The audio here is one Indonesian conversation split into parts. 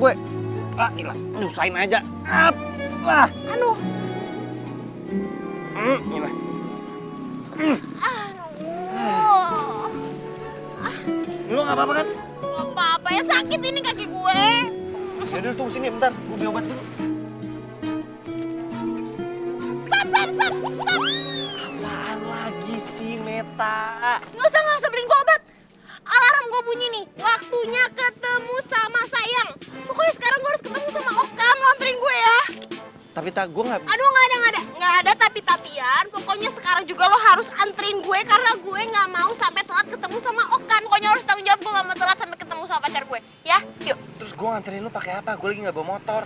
gue. Ah, ilah, nyusahin aja. Lah. Aduh. Ilah. Lu nggak apa-apa kan? Gak apa-apa ya, sakit ini kaki gue. Yaudah, tunggu sini bentar. Gue beli obat dulu. Stop. Apaan lagi sih, Meta? Nggak usah beliin gue obat. Alarm gue bunyi nih. Waktunya ketemu sama sayang. Pokoknya sekarang gue harus ketemu sama Okan. Lo anterin gue ya. Tapi gue nggak... Aduh, nggak ada tapi-tapian. Pokoknya sekarang juga lo harus anterin gue karena gue nggak mau sampai telat ketemu sama Okan. Pokoknya harus tanggung jawab, gue nggak mau telat sampai ketemu sama pacar gue. Ya, yuk. Terus gue nganterin lu pakai apa? Gue lagi nggak bawa motor.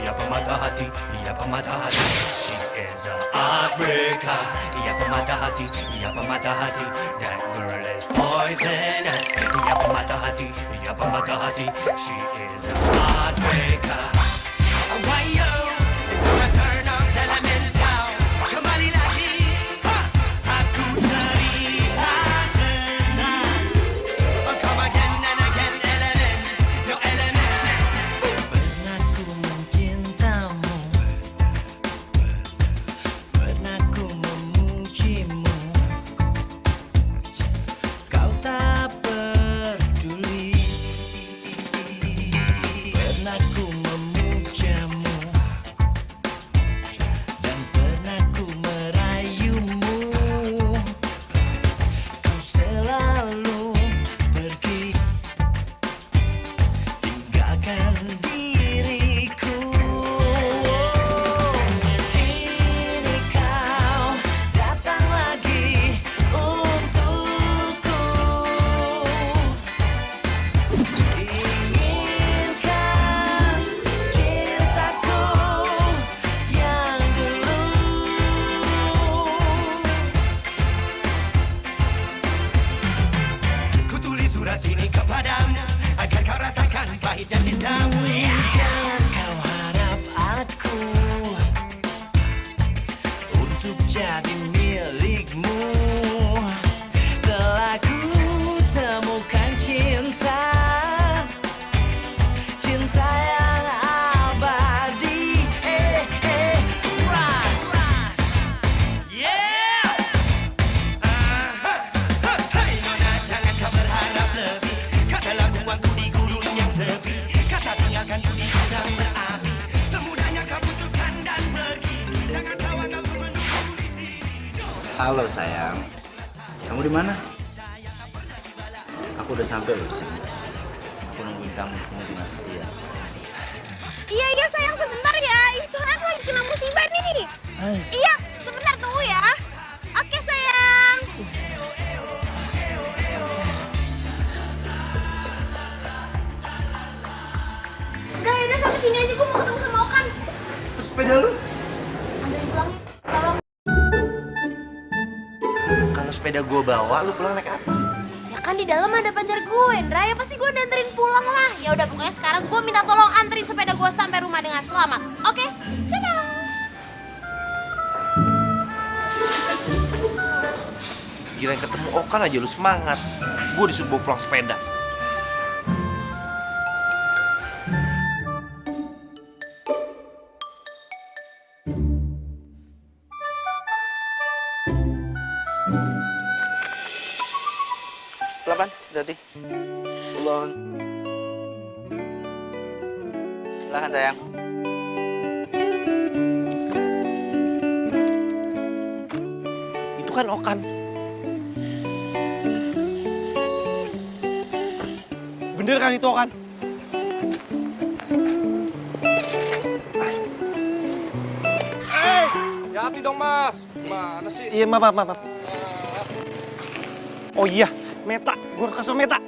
Ia pemata hati, ia pemata hati. She is a heartbreaker. Ia pemata hati, ia pemata hati. That girl is poisonous. Ia pemata hati, ia pemata hati. She is a heartbreaker. Why yo? Turn off the elemental. Kembali lagi. Satu cerita tentang. Come again and again, elements. Your elements. Pernah ku mencintamu, pernah ku memujimu. Kau tak peduli. Pernah ku memujamu dan pernah ku merayumu. Kau selalu pergi, tinggalkan diriku. Kini kau datang lagi untukku. Inginkan cintaku yang dulu. Ku tulis surat ini kepadamu agar kau rasakan pahitnya cintamu. Jangan kau harap aku untuk jadi milikmu. Telah ku temukan cinta, cinta yang abadi. Rush. Yeah. Hai nona, jangan kau berharap lebih. Katalah buangku di gurun yang sepi. Kata tinggalkanku di gudang berapi. Semudahnya kau putuskan dan pergi. Jangan kau anggap ku menunggu di sini. Halo sayang, kamu di mana? Aku udah sampai loh di sini. Aku nungguin kamu di sini dengan setia. Iya sayang, sebentar ya. Ini soalnya aku lagi kena musibah nih. Iya, sebentar tunggu ya. Oke sayang. Udah sampai sini aja, gue mau ketemu sama Okan. Terus sepeda lu? Anterin pulang ya. Tolong. Kalau sepeda gua bawa, lu pulang naik apa? Ya kan di dalam ada pacar gue, Ndra. Ya pasti gue anterin pulang lah. Ya udah pokoknya sekarang gue minta tolong anterin sepeda gue sampai rumah dengan selamat. Oke? Dadah. Kirain ketemu Okan aja lu semangat. Gue disuruh bawa pulang sepeda. Pelan, hati-hati. Ulon. Silakan sayang. Itu kan Okan. Bener kan itu Okan? Hati dong mas, gimana sih? Iya, maaf. Oh iya, Meta. Gue harus kasih Meta.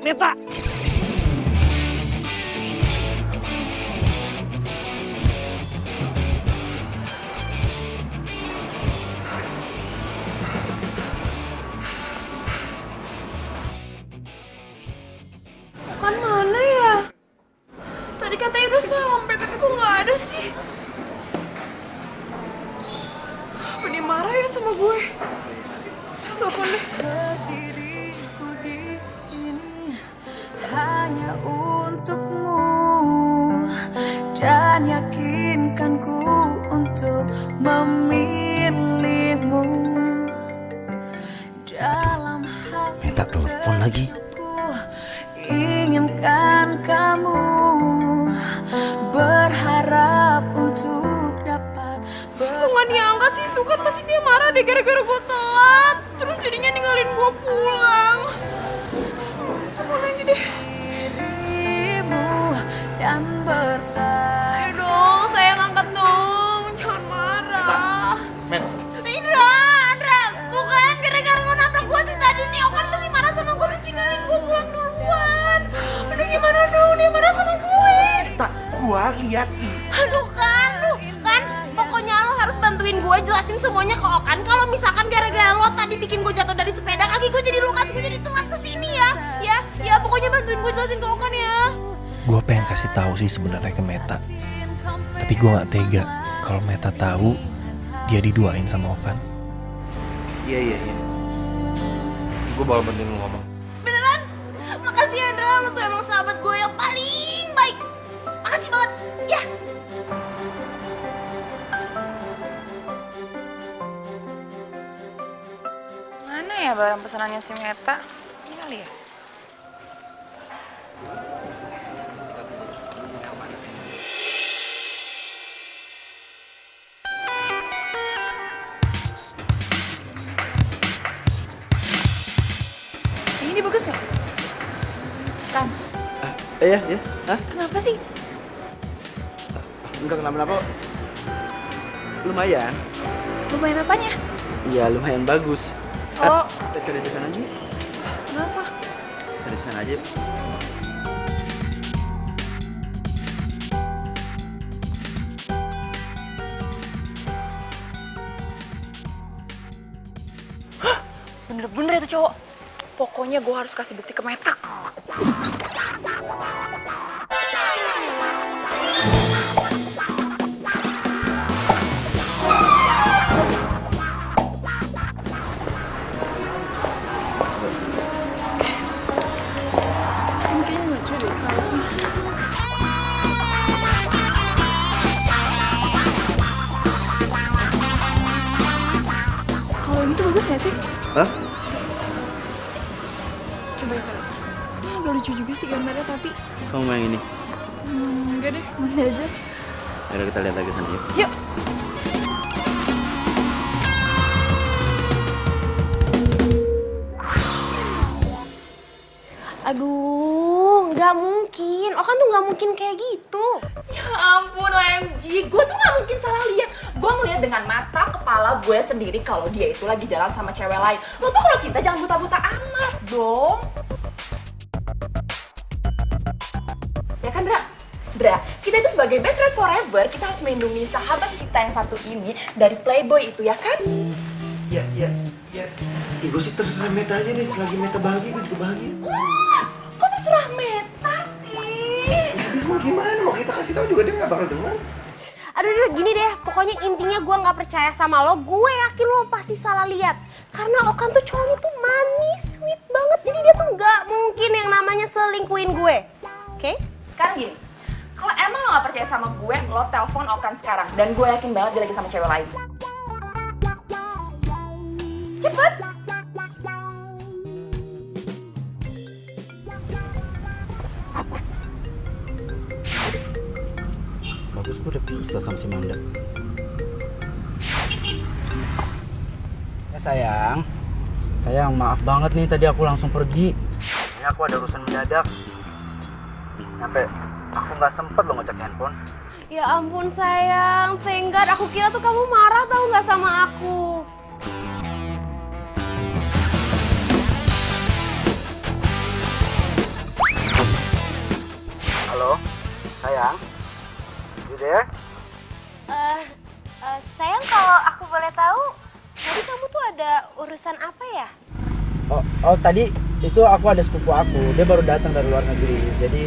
Okan mana ya? Tadi katanya udah sampai, tapi kok nggak ada sih? Apa dia marah ya sama gue? Telepon deh. dan yakinkanku untuk memilihmu dalam hati. Minta telepon lagi. Inginkan kamu, berharap untuk dapat Kok nggak diangkat sih? Itu kan pasti dia marah deh gara-gara gue telat. Terus jadinya ninggalin gue pulang. Telepon lagi deh. dirimu dan bertanya. Ayo dong, sayang angkat dong. Jangan marah. Met, Indra, tuh kan gara-gara lo nabrak gue sih tadi nih. Okan pasti marah sama gue terus tinggalin gue pulang duluan. Aduh gimana dong, dia marah sama gue. tak gua lihat. Aduh kan, lu kan pokoknya lo harus bantuin gue jelasin semuanya ke Okan. Kalau misalkan gara-gara lo tadi bikin gue jatuh dari sepeda, kaki gue jadi luka, gue jadi telat kesini ya. Ya pokoknya bantuin gue jelasin ke Okan ya. Gue pengen kasih tahu sih sebenarnya ke Meta, tapi gue nggak tega kalau Meta tahu dia diduain sama Okan. Iya. Gue bakal bantuin lu ngomong. Beneran? Makasih ya Indra, lo tuh emang sahabat gue yang paling baik. Makasih banget, ya. Mana ya barang pesanannya si Meta? Ini kali ya? Ini bagus nggak? Kan, Iya. Hah? kenapa sih? Enggak kenapa-napa. Lumayan. Lumayan apanya? Iya, lumayan bagus. Oh, Kita cari di sana aja. kenapa? Cari di sana aja. Bener-bener itu cowok. Pokoknya gue harus kasih bukti ke Meta. Kayaknya lucu deh kaosnya. Kalau yang itu bagus gak sih? Hah? Coba itu. Ini agak lucu juga sih gambarnya tapi Kamu mau yang ini? enggak deh, nanti aja. Yaudah kita lihat lagi sana yuk. Yuk. Aduh, nggak mungkin. Okan tuh nggak mungkin kayak gitu. Ya ampun OMG, gue tuh gak mungkin salah lihat. Gue ngeliat dengan mata kepala gue sendiri kalau dia itu lagi jalan sama cewek lain. Lo tuh kalau cinta jangan buta-buta amat dong. Ya kan Dra? Dra, kita itu sebagai best friend forever, kita harus melindungi sahabat kita yang satu ini dari playboy itu ya kan? Ya. Gue sih terserah Meta aja deh. Selagi Meta bahagia, gue juga bahagia. Kok terserah Meta sih? Ya, mau gimana? Mau kita kasih tahu juga dia nggak bakal dengar. Aduh, gini deh. Pokoknya intinya gue nggak percaya sama lo. Gue yakin lo pasti salah lihat. Karena Okan tuh cowoknya tuh manis, sweet banget. Jadi dia tuh nggak mungkin yang namanya selingkuhin gue. Oke? Sekarang gini, kalau emang lo gak percaya sama gue, lo telepon Okan sekarang. Dan gue yakin banget dia lagi sama cewek lain. Cepet! Bagus, gue udah bisa sama si Manda. Ya sayang maaf banget nih tadi aku langsung pergi. Ini aku ada urusan mendadak. Sampai aku nggak sempet lo ngecek handphone. Ya ampun sayang, thank God. Aku kira tuh kamu marah tau nggak sama aku. Halo, sayang. You there? Sayang, kalau aku boleh tahu, tadi kamu tuh ada urusan apa ya? Oh tadi itu aku ada sepupu aku. Dia baru datang dari luar negeri. Jadi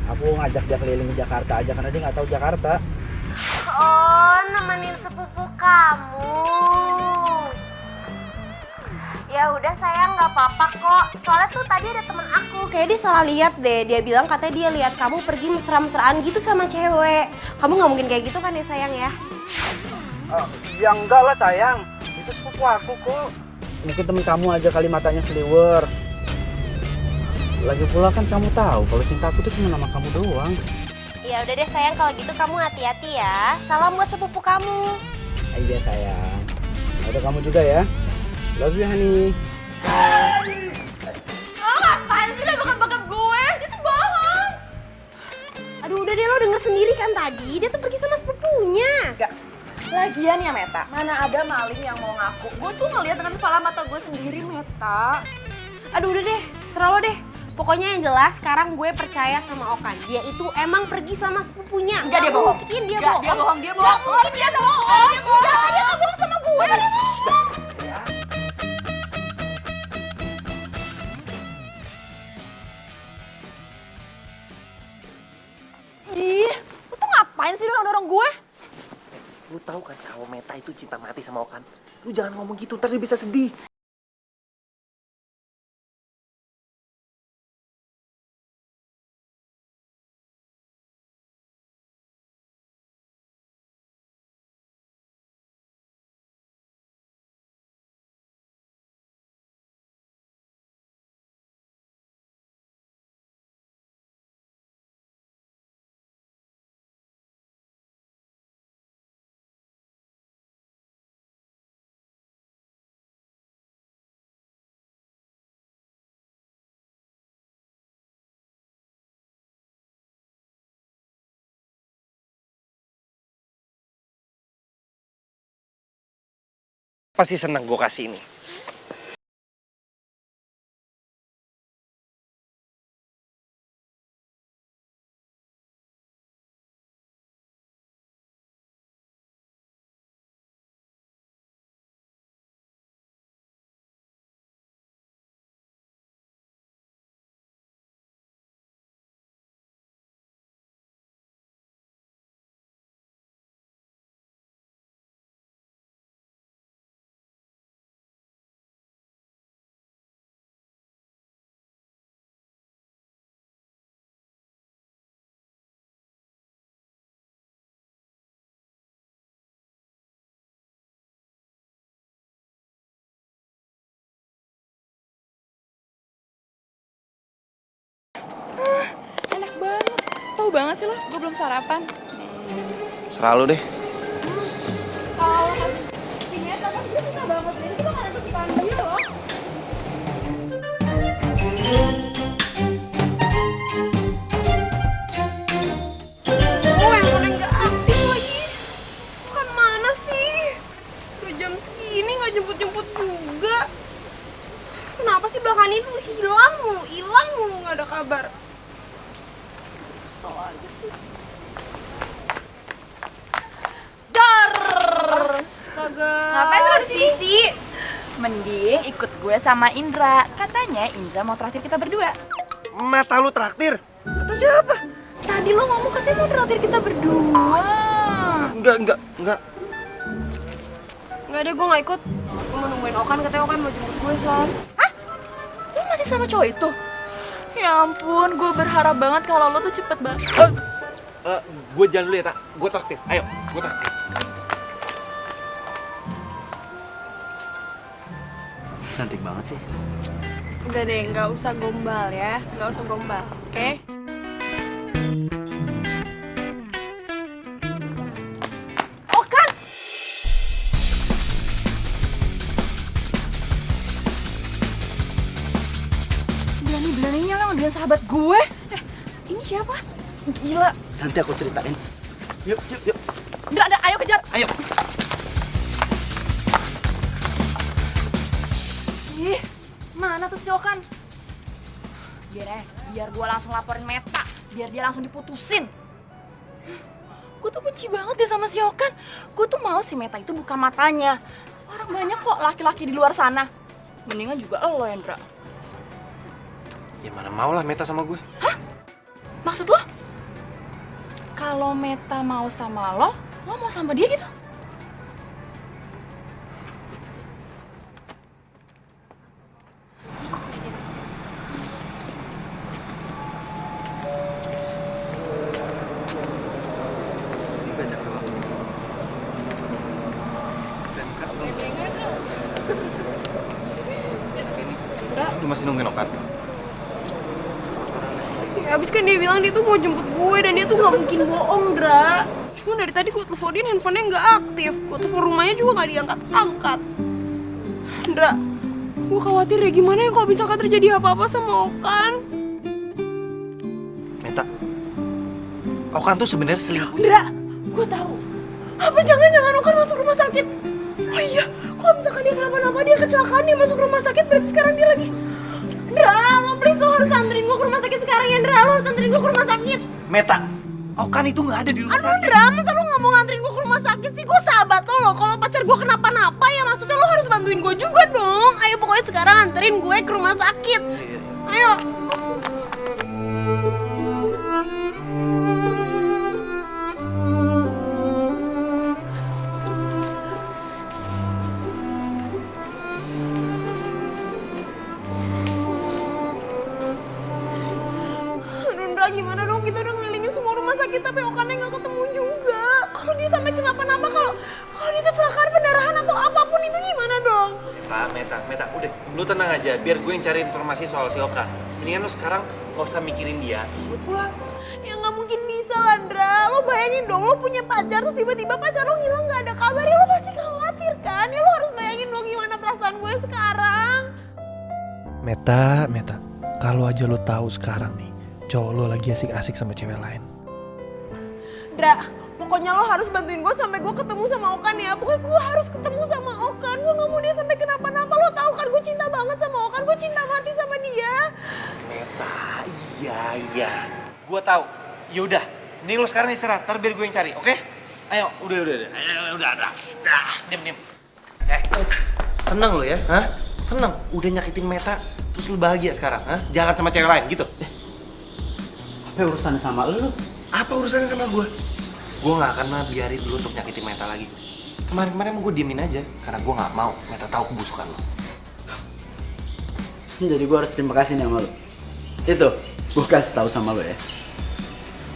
aku ngajak dia keliling ke Jakarta aja karena dia nggak tahu Jakarta. Oh, nemenin sepupu kamu. Ya udah sayang, nggak apa-apa kok. Soalnya tuh tadi ada temen aku Kayak dia salah lihat deh. Dia bilang katanya dia lihat kamu pergi mesra-mesraan gitu sama cewek. Kamu nggak mungkin kayak gitu kan ya sayang ya? Ya enggak lah sayang, itu sepupu aku kok. Mungkin temen kamu aja kali matanya seliwer. Lagi pula kan kamu tahu kalau cinta aku tuh cuma sama kamu doang. Ya udah deh sayang, kalau gitu kamu hati-hati ya. Salam buat sepupu kamu. Iya sayang. Udah kamu juga ya. Love you honey. Oh, apaan sih lo bakap-bakap gue? Dia tuh bohong. Aduh udah deh, lo denger sendiri kan tadi. Dia tuh pergi sama sepupunya. Enggak. Lagian ya Meta, mana ada maling yang mau ngaku. Gue tuh ngeliat dengan kepala mata gue sendiri, Meta. Aduh udah deh, serah lo deh. Pokoknya yang jelas sekarang gue percaya sama Okan. Dia itu emang pergi sama sepupunya. Enggak, dia bohong. Mungkin dia Enggak, bohong. dia bohong, dia bohong. Mungkin dia bohong. Enggak, dia nggak bohong sama gue. Ih, lu tuh ngapain sih dorong-dorong gue? Lu tahu kan kalau Meta itu cinta mati sama Okan? Lu jangan ngomong gitu, ntar dia bisa sedih. Pasti seneng gue kasih ini. Enak banget. Tahu banget sih lo, gue belum sarapan. Serah lu deh. Kalau si Meta kan dia suka banget. Ini tuh makanan kesukaan dia loh. Oh, yang udah nggak aktif lagi. Kan mana sih? Udah jam segini nggak jemput-jemput juga. Kenapa sih belakangan ini tuh hilang mulu, nggak ada kabar. Kesel aja sih. Dar. Astaga. Ngapain lo di sini? Sisi? Mending ikut gue sama Indra. Katanya Indra mau traktir kita berdua. Mata lu traktir? Kata siapa? Tadi lo ngomong katanya mau traktir kita berdua. Enggak. Nggak deh, gue nggak ikut. Gue mau nungguin Okan, katanya Okan mau jemput gue soal. Lo masih sama cowok itu? Ya ampun, gue berharap banget kalau lo tuh cepet banget. Gue jalan dulu ya, Tak. Gue traktir. Ayo, gue traktir. Cantik banget sih. Udah deh, nggak usah gombal ya. Nggak usah gombal, oke? Okan! Berani-beraninya lo dengan sahabat gue. Ini siapa? Gila. Nanti aku ceritain. Yuk. Indra, ayo kejar. Ayo. Ih, mana tuh si Okan? Biar gue langsung laporin Meta, biar dia langsung diputusin. Gue tuh benci banget deh sama si Okan. Gue tuh mau si Meta itu buka matanya. Orang banyak kok laki-laki di luar sana. Mendingan juga lo, Indra. Ya mana mau lah Meta sama gue. Maksud lo? Kalau Meta mau sama lo mau sama dia gitu? masih nungguin Okan? Ya, abis kan dia bilang dia tuh mau jemput gue dan dia tuh gak mungkin bohong, Dra. Cuma dari tadi gue teleponin handphonenya gak aktif. Gue telepon rumahnya juga gak diangkat-angkat. Dra, gue khawatir ya gimana ya kalau misalkan terjadi apa-apa sama Okan. Meta, Okan tuh sebenarnya selingkuh. Dra, gue tahu. Apa jangan-jangan Okan masuk rumah sakit? Oh iya, kalau misalkan dia kenapa-napa, dia kecelakaan, dia masuk rumah sakit, berarti sekarang dia lagi... Dra, lo please lo harus anterin gue ke rumah sakit sekarang ya, Dra. Lo harus anterin gue ke rumah sakit. Meta, Okan itu nggak ada di rumah Aduh, sakit. Dra, masa lo nggak mau nganterin gue ke rumah sakit sih? Gue sahabat lo. Kalau pacar gue kenapa-napa ya maksudnya lo harus bantuin gue juga dong. Ayo pokoknya sekarang anterin gue ke rumah sakit. Ayo. Aduh, Dra, gimana dong? Kita udah ngelilingin semua rumah sakit tapi Okannya nggak ketemu juga. Kalau dia sampai kenapa-napa, kalau dia kecelakaan pendarahan atau apapun itu gimana dong? Meta, udah, lu tenang aja, biar gue yang cari informasi soal si Okan. Mendingan lu sekarang nggak usah mikirin dia, terus lu pulang. Ya nggak mungkin bisa lah, Dra. Lo bayangin dong, lo punya pacar terus tiba-tiba pacar lo ngilang nggak ada kabar, ya lo pasti khawatir kan? Ya lo harus bayangin dong gimana perasaan gue sekarang. Meta, kalau aja lo tahu sekarang nih, cowok lo lagi asik-asik sama cewek lain. Dra, pokoknya lo harus bantuin gue sampai gue ketemu sama Okan ya. Pokoknya gue harus ketemu sama Okan. Gue nggak mau dia sampai kenapa-napa. Lo tahu kan gue cinta banget sama Okan. Gue cinta mati sama dia. Meta, iya. Gue tahu. Yaudah, ini lu sekarang istirahat, ntar biar gue yang cari, oke? Ayo, udah. Udah. Diam. Seneng lo ya, hah? Seneng, udah nyakitin Meta, terus lu bahagia sekarang, hah? Jalan sama cewek lain, gitu? Apa urusannya sama lu? Apa urusannya sama gue? Gue gak akan biarin lu untuk nyakitin Meta lagi. Kemarin-kemarin gue diemin aja, karena gue gak mau Meta tahu kebusukan lo. Jadi gue harus terima kasih nih sama lu. Itu, gue kasih tahu sama lu ya.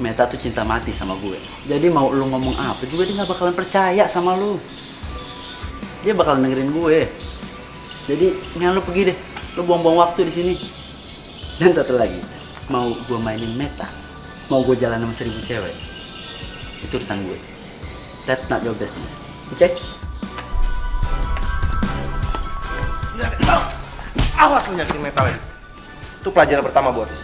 Meta tuh cinta mati sama gue. Jadi mau lu ngomong apa juga dia gak bakalan percaya sama lu. Dia bakalan dengerin gue. Jadi, mendingan lu pergi deh. Lu buang-buang waktu di sini. Dan satu lagi, mau gue mainin Meta, mau gue jalan sama 1000 cewek, itu urusan gue. That's not your business, oke? Awas lu nyakitin Meta lagi. Itu pelajaran pertama buat lu.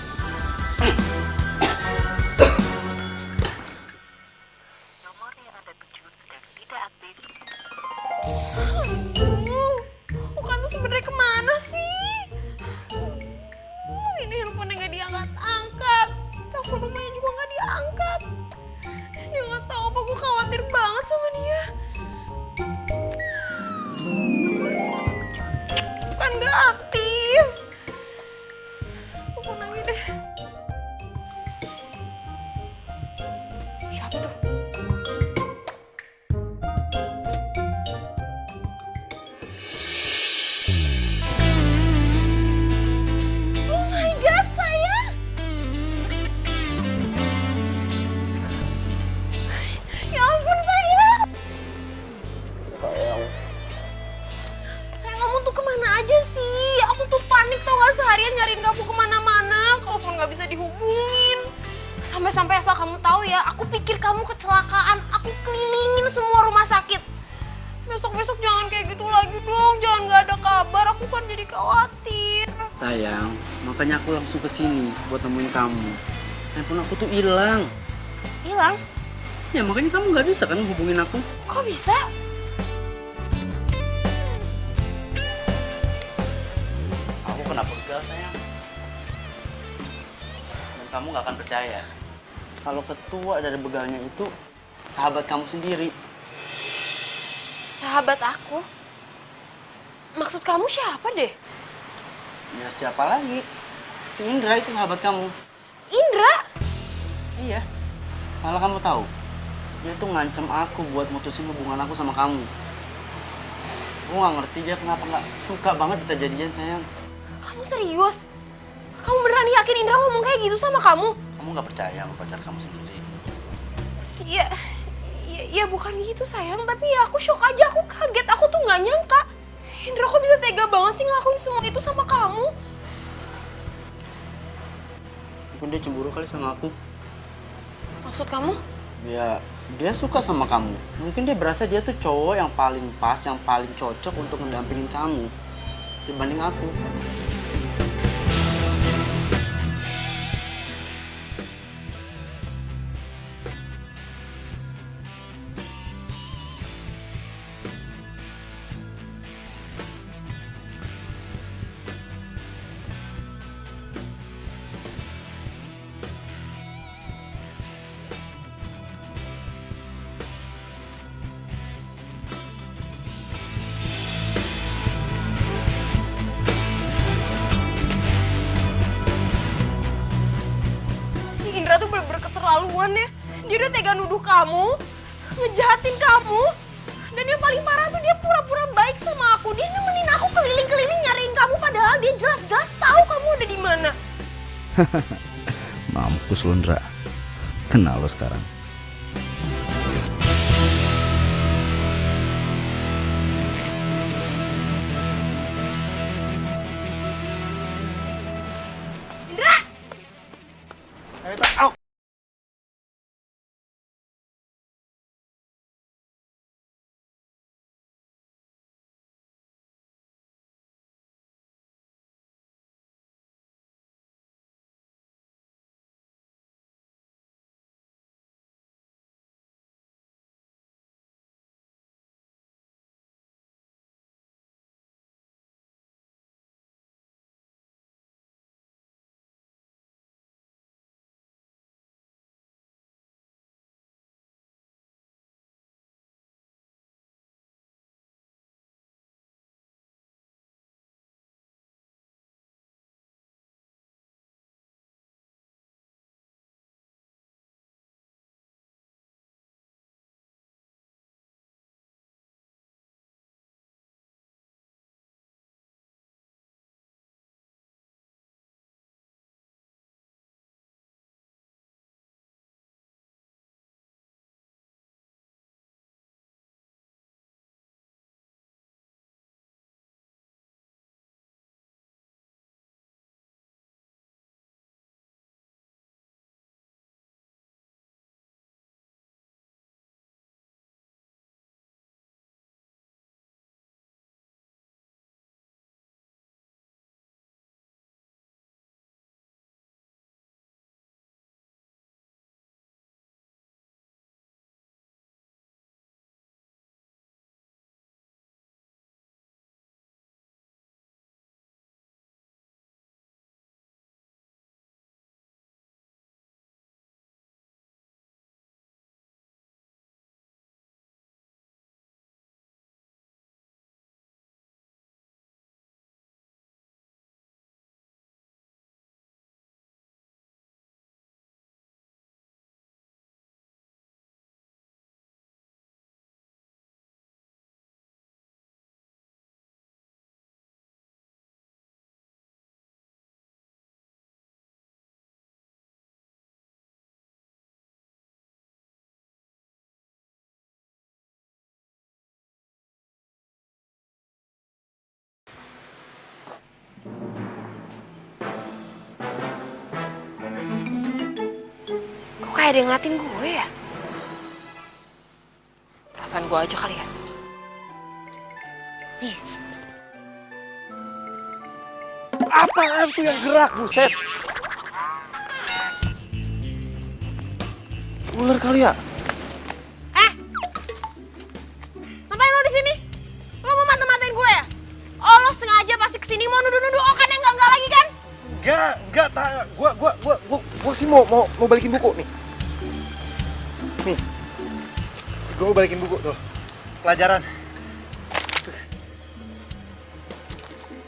Okan tuh sebenarnya kemana sih? Ini handphonenya nggak diangkat-angkat. Telepon rumahnya juga nggak diangkat. Dia nggak tahu apa, gue khawatir banget sama dia. Kan nggak aktif. Telepon lagi deh. Siapa tuh? Oh my god, sayang. Ya ampun, sayang. Sayang, kamu tuh kemana aja sih? Aku tuh panik tau gak, seharian nyariin kamu kemana-mana. Telepon gak bisa dihubungin. Sampai-sampai asal kamu tahu ya, aku pikir kamu kecelakaan. Aku kelilingin semua rumah sakit. Besok-besok jangan kayak gitu lagi dong. Jangan gak ada kabar, aku kan jadi khawatir. Sayang, makanya aku langsung ke sini buat nemuin kamu. Handphone aku tuh hilang. Hilang? Ya makanya kamu nggak bisa kan hubungin aku. Kok bisa? Aku kena begal sayang. Dan kamu nggak akan percaya. Kalau ketua dari begalnya itu sahabat kamu sendiri. Sahabat aku? Maksud kamu siapa deh? Ya siapa lagi? Si Indra itu sahabat kamu. Indra? Iya. Malah kamu tahu, dia tuh ngancem aku buat mutusin hubungan aku sama kamu. Aku nggak ngerti dia kenapa nggak suka banget kita jadian sayang. Kamu serius? Kamu beneran yakin Indra ngomong kayak gitu sama kamu? Kamu nggak percaya sama pacar kamu sendiri? Ya bukan gitu sayang, tapi ya aku shock aja, aku kaget, aku tuh nggak nyangka. Indra kok bisa tega banget sih ngelakuin semua itu sama kamu? Mungkin dia cemburu kali sama aku. Maksud kamu? Ya, dia suka sama kamu. Mungkin dia berasa dia tuh cowok yang paling pas, yang paling cocok untuk mendampingin kamu dibanding aku. Indra tuh bener-bener keterlaluan ya. Dia udah tega nuduh kamu, ngejahatin kamu. Dan yang paling parah tuh dia pura-pura baik sama aku. Dia nemenin aku keliling-keliling nyariin kamu padahal dia jelas-jelas tahu kamu ada di mana. Mampus lu, Ndra. Kenal lo sekarang. Indra! Kok kayak ada yang ngeliatin gue ya? Perasaan gue aja kali ya? Ih, Apaan tuh yang gerak, buset? Ular kali ya? ngapain lo di sini? Lo mau mata-matain gue ya? Oh, lo sengaja pasti kesini mau nuduh-nuduh Okan yang enggak lagi kan? Enggak, gua sih mau balikin buku nih. Nih. Gua mau balikin buku tuh. Pelajaran.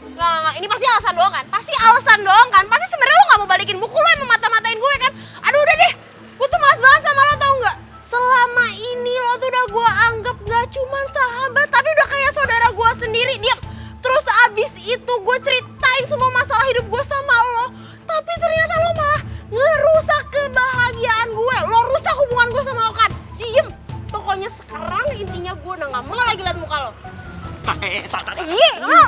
Enggak, ini pasti alasan doang kan? Pasti alasan doang kan? Pasti sebenarnya lo nggak mau balikin buku, lo emang mata-matain gue kan? Aduh udah deh, gue tuh malas banget sama lo tau nggak? Selama ini lo tuh udah gue anggap gak cuman sahabat, tapi udah kayak saudara gue sendiri. Diam. Terus abis itu gue ceritain semua masalah hidup gue sama lo, tapi ternyata lo malah ngerusak kebahagiaan gue. Lo rusak hubungan gue sama Okan. Diem. Pokoknya sekarang intinya gue udah gak mau lagi liat muka lo. Iya, lo.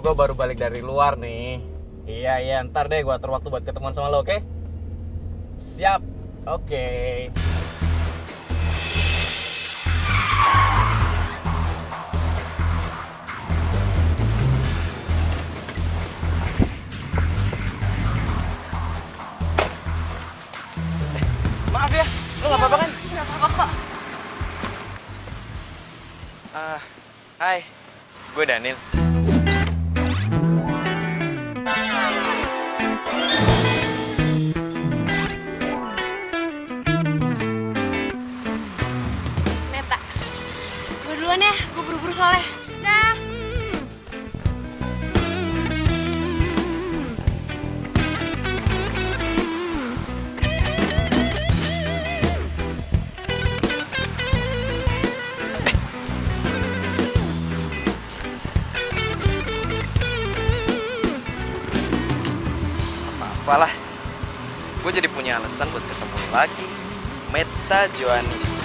Gue baru balik dari luar nih. Iya, ntar deh gue atur waktu buat ketemuan sama lo, oke? Siap, oke. Maaf ya, lo gak apa-apa kan? Nggak apa-apa kok. Hai, gue Daniel. Meta, gue duluan ya, gue buru-buru soalnya. Dah. Apalah, gue jadi punya alasan buat ketemu lagi. Meta Joanis.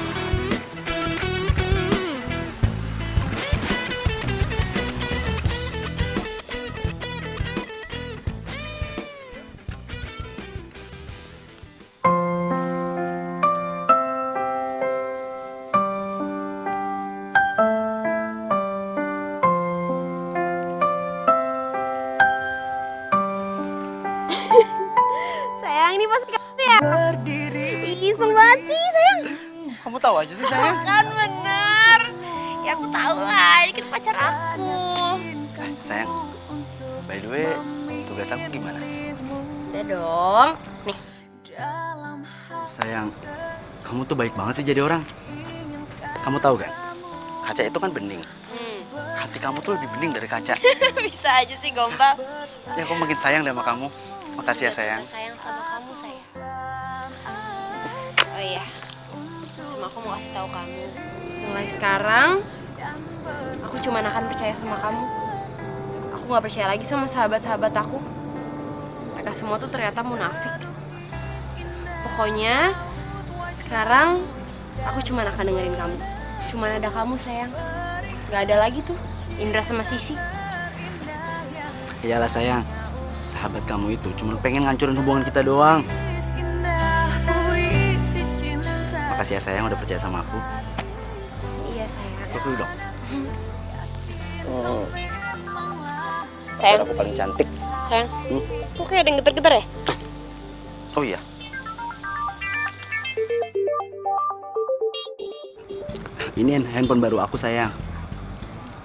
Sayang, ini pas kamu ya? Ih, iseng banget sih, sayang. Kamu tahu aja sih sayang. Kan bener. Ya aku tahu lah, ini kan pacar aku. Sayang, by the way, tugas aku gimana? Udah dong. Nih, Sayang, kamu tuh baik banget sih jadi orang. Kamu tahu kan, kaca itu kan bening. Hati kamu tuh lebih bening dari kaca. bisa aja sih gombal. Ya, aku makin sayang deh sama kamu. Makasih ya sayang. Sayang sama kamu, sayang. Oh iya, sama aku mau kasih tahu kamu. Mulai sekarang, aku cuma akan percaya sama kamu. Aku nggak percaya lagi sama sahabat-sahabat aku. Mereka semua tuh ternyata munafik. Pokoknya, sekarang aku cuma akan dengerin kamu. Cuma ada kamu, sayang. Gak ada lagi tuh, Indra sama Sisi. Iyalah sayang, sahabat kamu itu cuma pengen ngancurin hubungan kita doang. Makasih ya sayang udah percaya sama aku. Iya, sayang. Peluk dulu dong. Sayang, Biar aku paling cantik. sayang. Kok kayak ada yang getar-getar ya? Oh iya. Ini handphone baru aku sayang.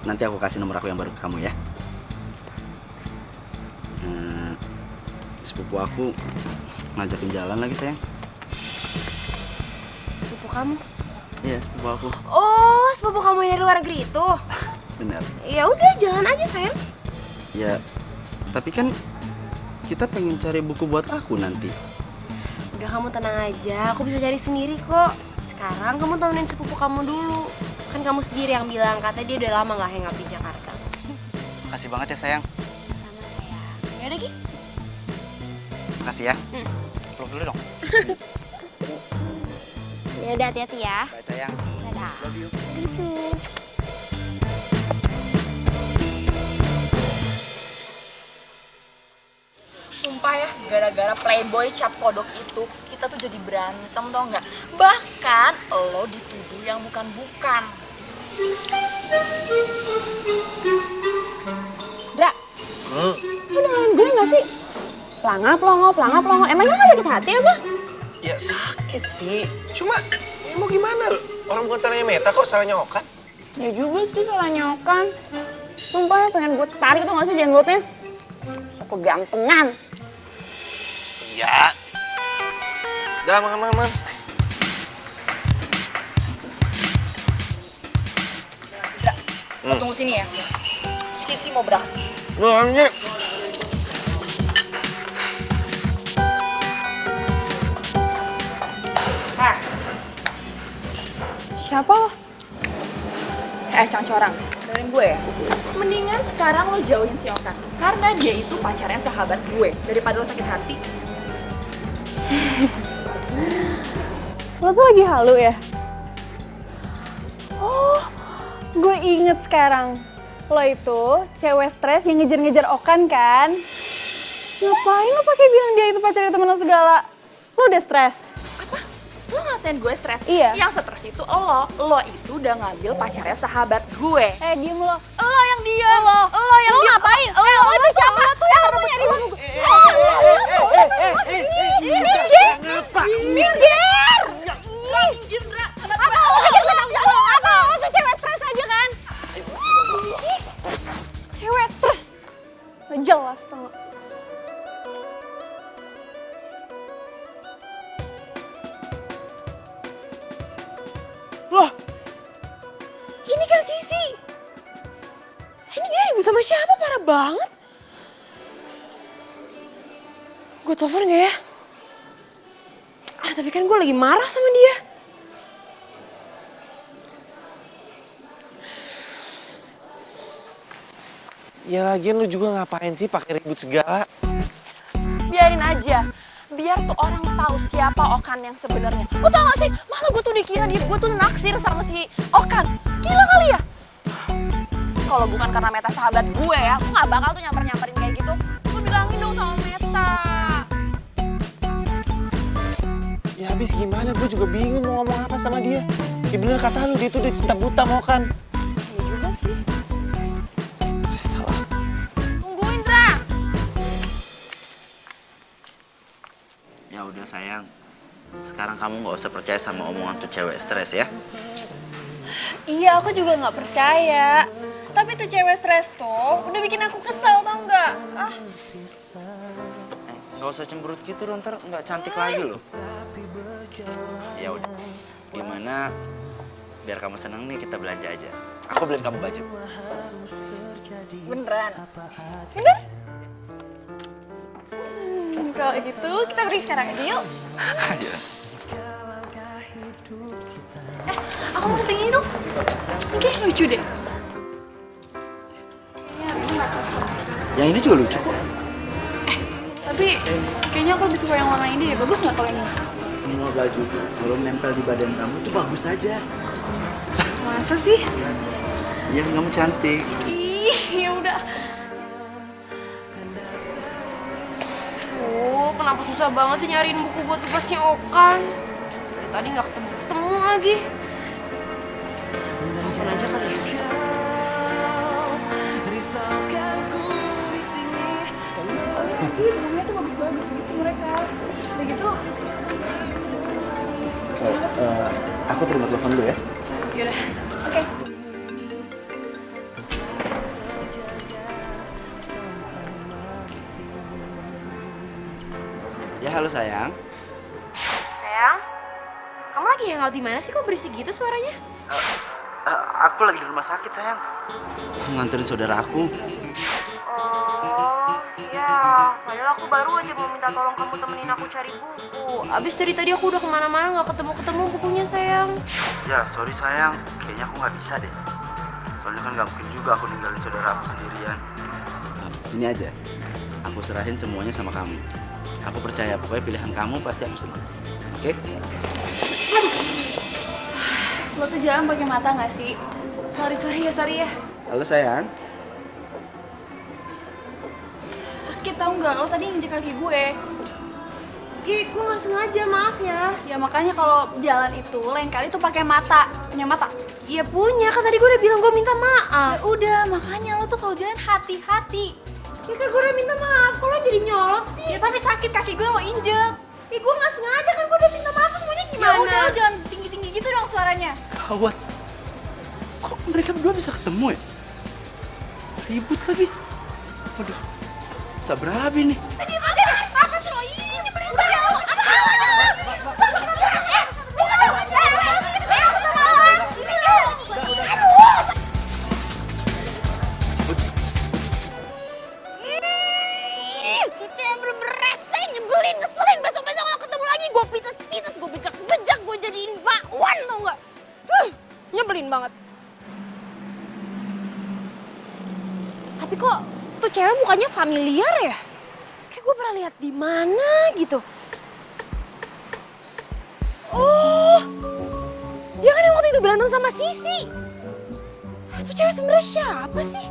Nanti aku kasih nomor aku yang baru ke kamu ya. Sepupu aku ngajakin jalan lagi sayang. Sepupu kamu? Iya sepupu aku. Oh, sepupu kamu yang dari luar negeri itu? Benar. Ya udah, jalan aja, sayang. Ya, tapi kan kita pengen cari buku buat aku nanti. Udah, kamu tenang aja, aku bisa cari sendiri kok. Sekarang kamu temenin sepupu kamu dulu. Kan kamu sendiri yang bilang, katanya dia udah lama gak hangout di Jakarta. Makasih banget ya sayang. Sama sayang. Yaudah, Gi. Makasih ya. Peluk dulu dong. Yaudah, hati-hati ya. Bye sayang. Dadah. Love you. Gitu. Sumpah ya, gara-gara playboy cap kodok itu, kita tuh jadi berantem tau nggak? Bahkan lo dituduh yang bukan-bukan. Dra, lu dengerin gue gak sih? Pelangap, pelongo. Emangnya gak sakit hati apa? Ya sakit sih. Cuma ya mau gimana? Orang bukan salahnya Meta kok, salahnya Okan. Ya juga sih salahnya Okan. Sumpah ya pengen gue tarik tuh gak sih jenggotnya? Sok kegantengan. Iya. Udah makan. Lo tunggu sini ya. Sisi mau beraksi. Nanya. Siapa lo? Cangcorang, dengerin gue ya. Mendingan sekarang lo jauhin si Okan. Karena dia itu pacarnya sahabat gue. Daripada lo sakit hati. Lo tuh lagi halu ya? Oh, gue inget sekarang. Lo itu cewek stres yang ngejar-ngejar Okan kan? Ngapain lo pakai bilang dia itu pacarnya temen lo segala? Lo udah stres? Lo ngatain gue stres? Iya. Yang stres itu lo itu udah ngambil pacarnya sahabat gue. Diem lo. Lo yang diam. Lo yang Lo diam. ngapain? Lo itu siapa tuh yang rebut gue? Minggir! Minggir! Minggir, Dra. Apa? Lo tuh cewek stres aja kan? Cewek stres? Gak jelas tau gak? Loh, ini kan Sisi. Ini dia ribut sama siapa? Parah banget. Gue telepon gak ya? Tapi kan gue lagi marah sama dia. Ya lagian lu juga ngapain sih pakai ribut segala? Biarin aja. Biar tuh orang tahu siapa Okan yang sebenarnya. Lo tau gak sih? Malah gue tuh dikira gue tuh naksir sama si Okan. Gila kali ya? Kalau bukan karena Meta sahabat gue ya, gue gak bakal tuh nyamperin kayak gitu. Gue bilangin dong sama Meta. Ya habis gimana, gue juga bingung mau ngomong apa sama dia. Ya bener kata lu, dia tuh udah cinta buta mau kan. Iya juga sih. Tungguin, Dra. Ya udah sayang, sekarang kamu nggak usah percaya sama omongan tuh cewek stres ya. Iya, aku juga nggak percaya. Tapi tuh cewek stres tuh udah bikin aku kesel, tau nggak? Nggak usah cemberut gitu dong, ntar nggak cantik lagi loh. Ya udah, gimana? Biar kamu seneng nih kita belanja aja. Aku beliin kamu baju. Beneran? Bener? Kalau gitu kita pergi sekarang aja yuk. Ayo. Aku mau tinggi dong. Ini kayak lucu deh. Yang ini juga lucu kok. Tapi kayaknya aku lebih suka yang warna ini deh. Bagus nggak kalau ini? Semua baju tuh kalau nempel di badan kamu tuh bagus aja. Masa sih? Ya kamu cantik. Ih, ya udah. Kenapa susah banget sih nyariin buku buat tugasnya Okan? Dari tadi nggak ketemu lagi. Telepon aja kali ya. Rumahnya tuh bagus-bagus gitu mereka. Udah gitu. Aku terima telepon dulu ya. Yaudah, oke. Ya halo sayang. Sayang, kamu lagi hangout di mana sih? Kok berisik gitu suaranya? Aku lagi di rumah sakit sayang. Nganterin saudara aku. Oh, iya. Padahal aku baru aja mau minta tolong kamu temenin aku cari buku. Abis dari tadi aku udah kemana-mana nggak ketemu bukunya sayang. Ya sorry sayang, kayaknya aku nggak bisa deh. Soalnya kan nggak mungkin juga aku ninggalin saudara aku sendirian. Ini aja, aku serahin semuanya sama kamu. Aku percaya pokoknya pilihan kamu pasti aku senang. Oke? Lo tuh jalan pakai mata nggak sih? Sorry ya. Halo sayang. Sakit tau nggak? Lo tadi nginjek kaki gue. Gue nggak sengaja, maaf ya. Ya makanya kalau jalan itu lain kali tuh pakai mata. Punya mata? Iya punya, kan tadi gue udah bilang gue minta maaf. Ya udah, makanya lo tuh kalau jalan hati-hati. Ya kan gue udah minta maaf, kok lo jadi nyolot sih? Ya tapi sakit kaki gue lo injek. Ya gue nggak sengaja kan, gue udah minta maaf, terus maunya Ya gimana? udah, lo jangan tinggi-tinggi gitu dong suaranya. Gawat. Kok mereka berdua bisa ketemu ya? Ribut lagi. Waduh, bisa berabi nih. Diam aja deh, apa sih lo? Ini nyebelin banget lo. Itu cewek bener-bener rese, nyebelin, ngeselin. Besok-besok kalau ketemu lagi gue pites-pites, gue bejak-bejak, gue jadiin bakwan tau gak? Nyebelin banget. Tapi kok tuh cewek mukanya familiar ya? Kayak gue pernah lihat di mana gitu. Oh, dia kan yang waktu itu berantem sama Sisi. Itu cewek sebenarnya siapa sih?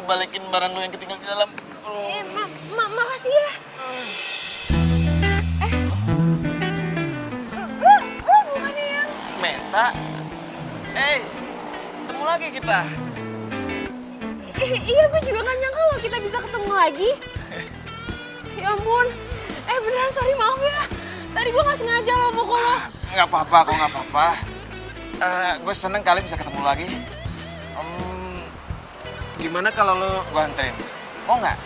balikin barang lu yang ketinggalan di dalam. Makasih ya. Lu bukannya yang... Meta. Ketemu lagi kita. Iya, gue juga gak nyangka loh kita bisa ketemu lagi. Ya ampun. Beneran sorry, maaf ya. Tadi gue gak sengaja loh mukul lo. Nggak apa-apa kok, nggak apa-apa. Gue seneng kali bisa ketemu lagi. Gimana kalau lo gue anterin? Mau nggak?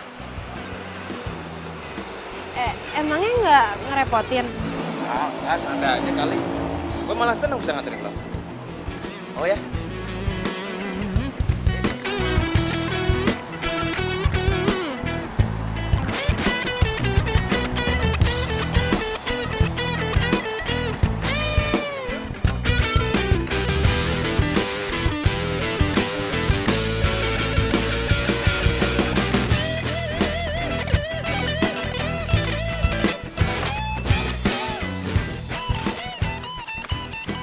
Emangnya nggak ngerepotin? Nggak, santai aja kali. Gue malah seneng bisa nganterin lo. Oh ya?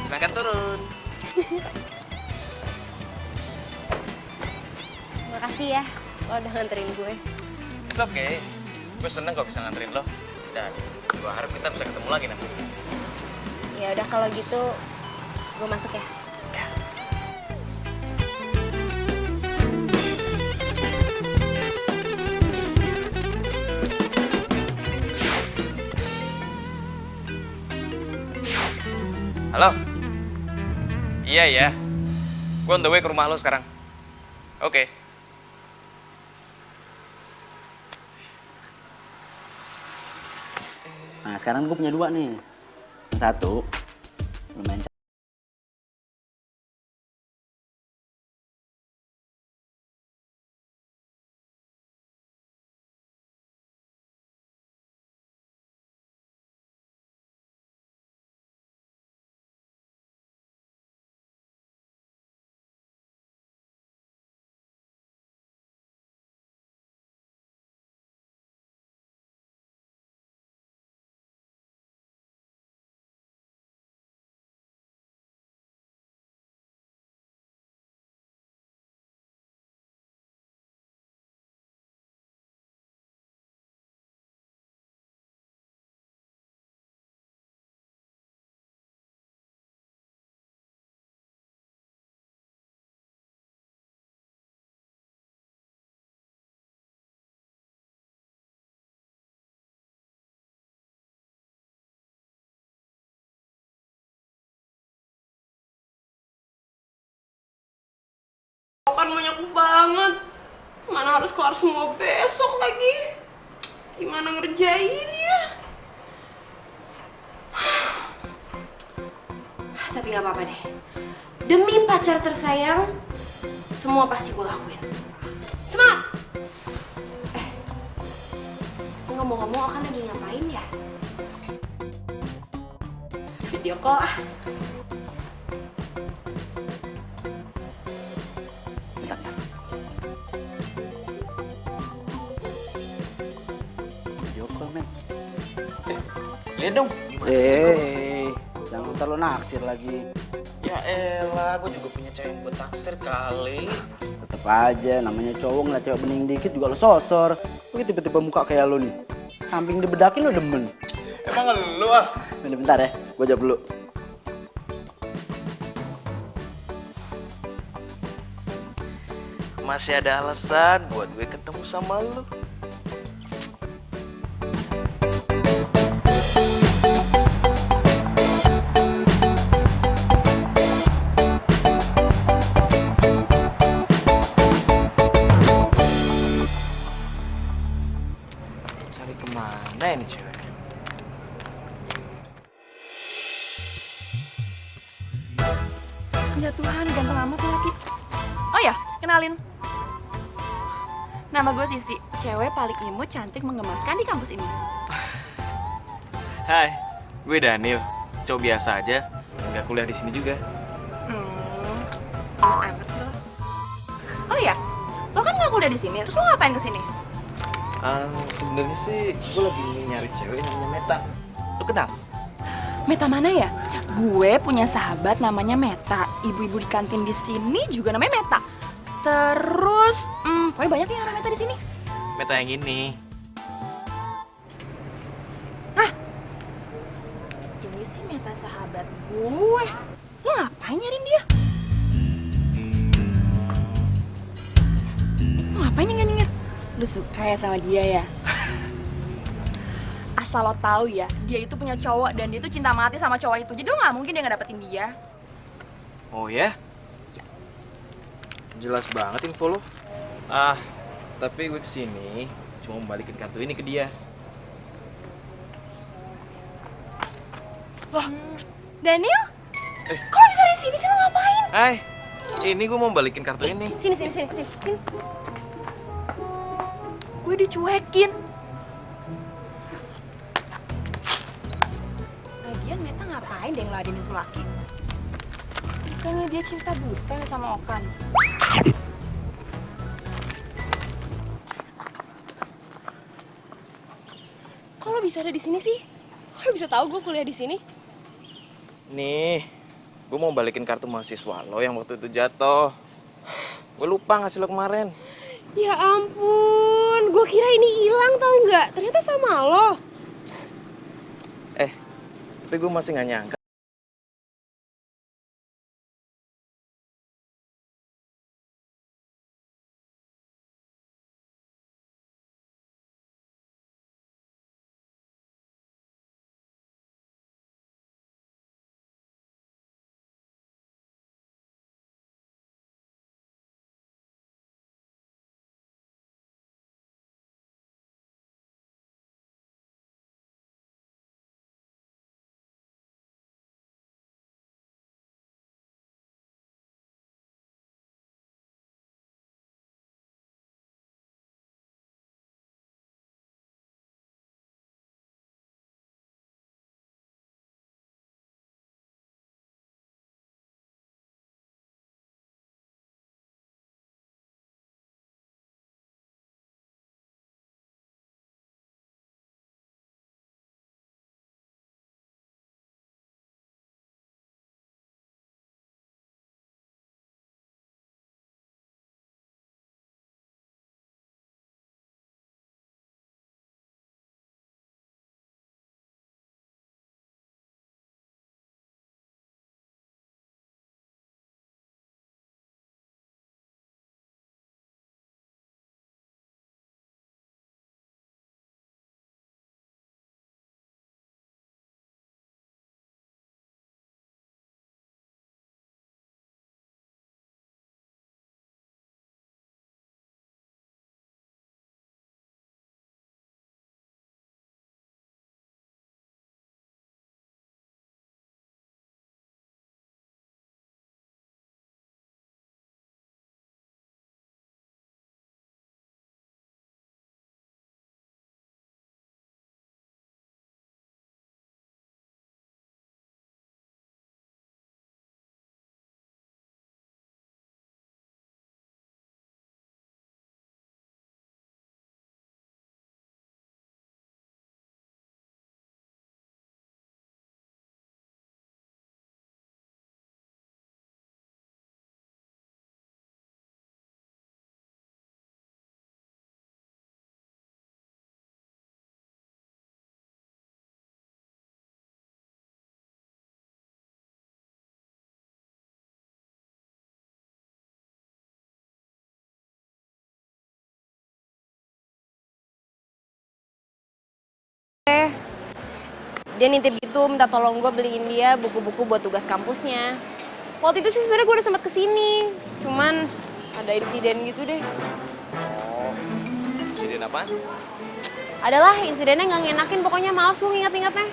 Silahkan turun. Makasih ya, lo udah nganterin gue. It's okay. Gue seneng kok bisa nganterin lo. Dan gue harap kita bisa ketemu lagi nanti. Ya udah kalau gitu, gue masuk ya. Halo? Iya ya. Gue on the way ke rumah lo sekarang. Oke. Nah, sekarang gue punya 2 nih. Yang satu, lumayan Kan banyak banget. Mana harus kelar semua besok lagi. Gimana ngerjainnya? Tapi gak apa-apa deh. Demi pacar tersayang, semua pasti gue lakuin. Semangat! Ngomong-ngomong, Okan lagi ngapain ya? Video call ah. Lihat dong. jangan terlalu naksir lagi. Ya elah, gue juga punya cewek yang gue taksir kali. Tetep aja, namanya cowok ngeliat cewek bening dikit juga lo sosor. Lu tiba-tiba muka kayak lo nih. Samping dibedakin lo demen. Emang lu ah? Bentar ya, gue jawab dulu. Masih ada alasan buat gue ketemu sama lu. Cari kemana ini cewek? Ya Tuhan, ganteng amat tuh laki. Oh ya, kenalin. Nama gue Sisi, cewek paling imut, cantik, menggemaskan di kampus ini. Hai, gue Daniel. Cowok biasa aja, nggak kuliah di sini juga. Imut amat sih lo. Oh ya, lo kan nggak kuliah di sini, terus lo ngapain kesini? Sebenarnya sih gue lagi nyari cewek namanya Meta. Lo kenal? Meta mana ya? Gue punya sahabat namanya Meta. Ibu-ibu di kantin di sini juga namanya Meta. Terus Pokoknya banyak nih orang Meta di sini. Meta yang ini. Ini sih Meta sahabat gue. Lo ngapain nyariin dia? Lo ngapain nyengir-nyengir? Lo suka ya sama dia ya? Asal lo tahu ya, dia itu punya cowok dan dia tuh cinta mati sama cowok itu. Jadi lo nggak mungkin dia ngedapetin dia. Oh ya? Jelas banget info lo. Tapi gue kesini cuma mau balikin kartu ini ke dia. Wah, Daniel? Kok lo bisa di sini sih? Lo ngapain? Hai, ini gue mau balikin kartu ini. Sini. Gue dicuekin. Lagian Meta ngapain deh ngeladenin itu laki? Kayaknya dia cinta buta ya sama Okan. Kok lo bisa ada di sini sih? Kok lo bisa tahu gue kuliah di sini? Nih, gue mau balikin kartu mahasiswa lo yang waktu itu jatuh. Gue lupa ngasih lo kemarin. Ya ampun, gue kira ini hilang tau nggak? Ternyata sama lo. Tapi gue masih nggak nyangka. Dia nitip gitu, minta tolong gue beliin dia buku-buku buat tugas kampusnya. Waktu itu sih sebenarnya gue udah sempet kesini, cuman ada insiden gitu deh. Insiden apa? Adalah insidennya nggak ngenakin, pokoknya males gue nginget-ingetnya.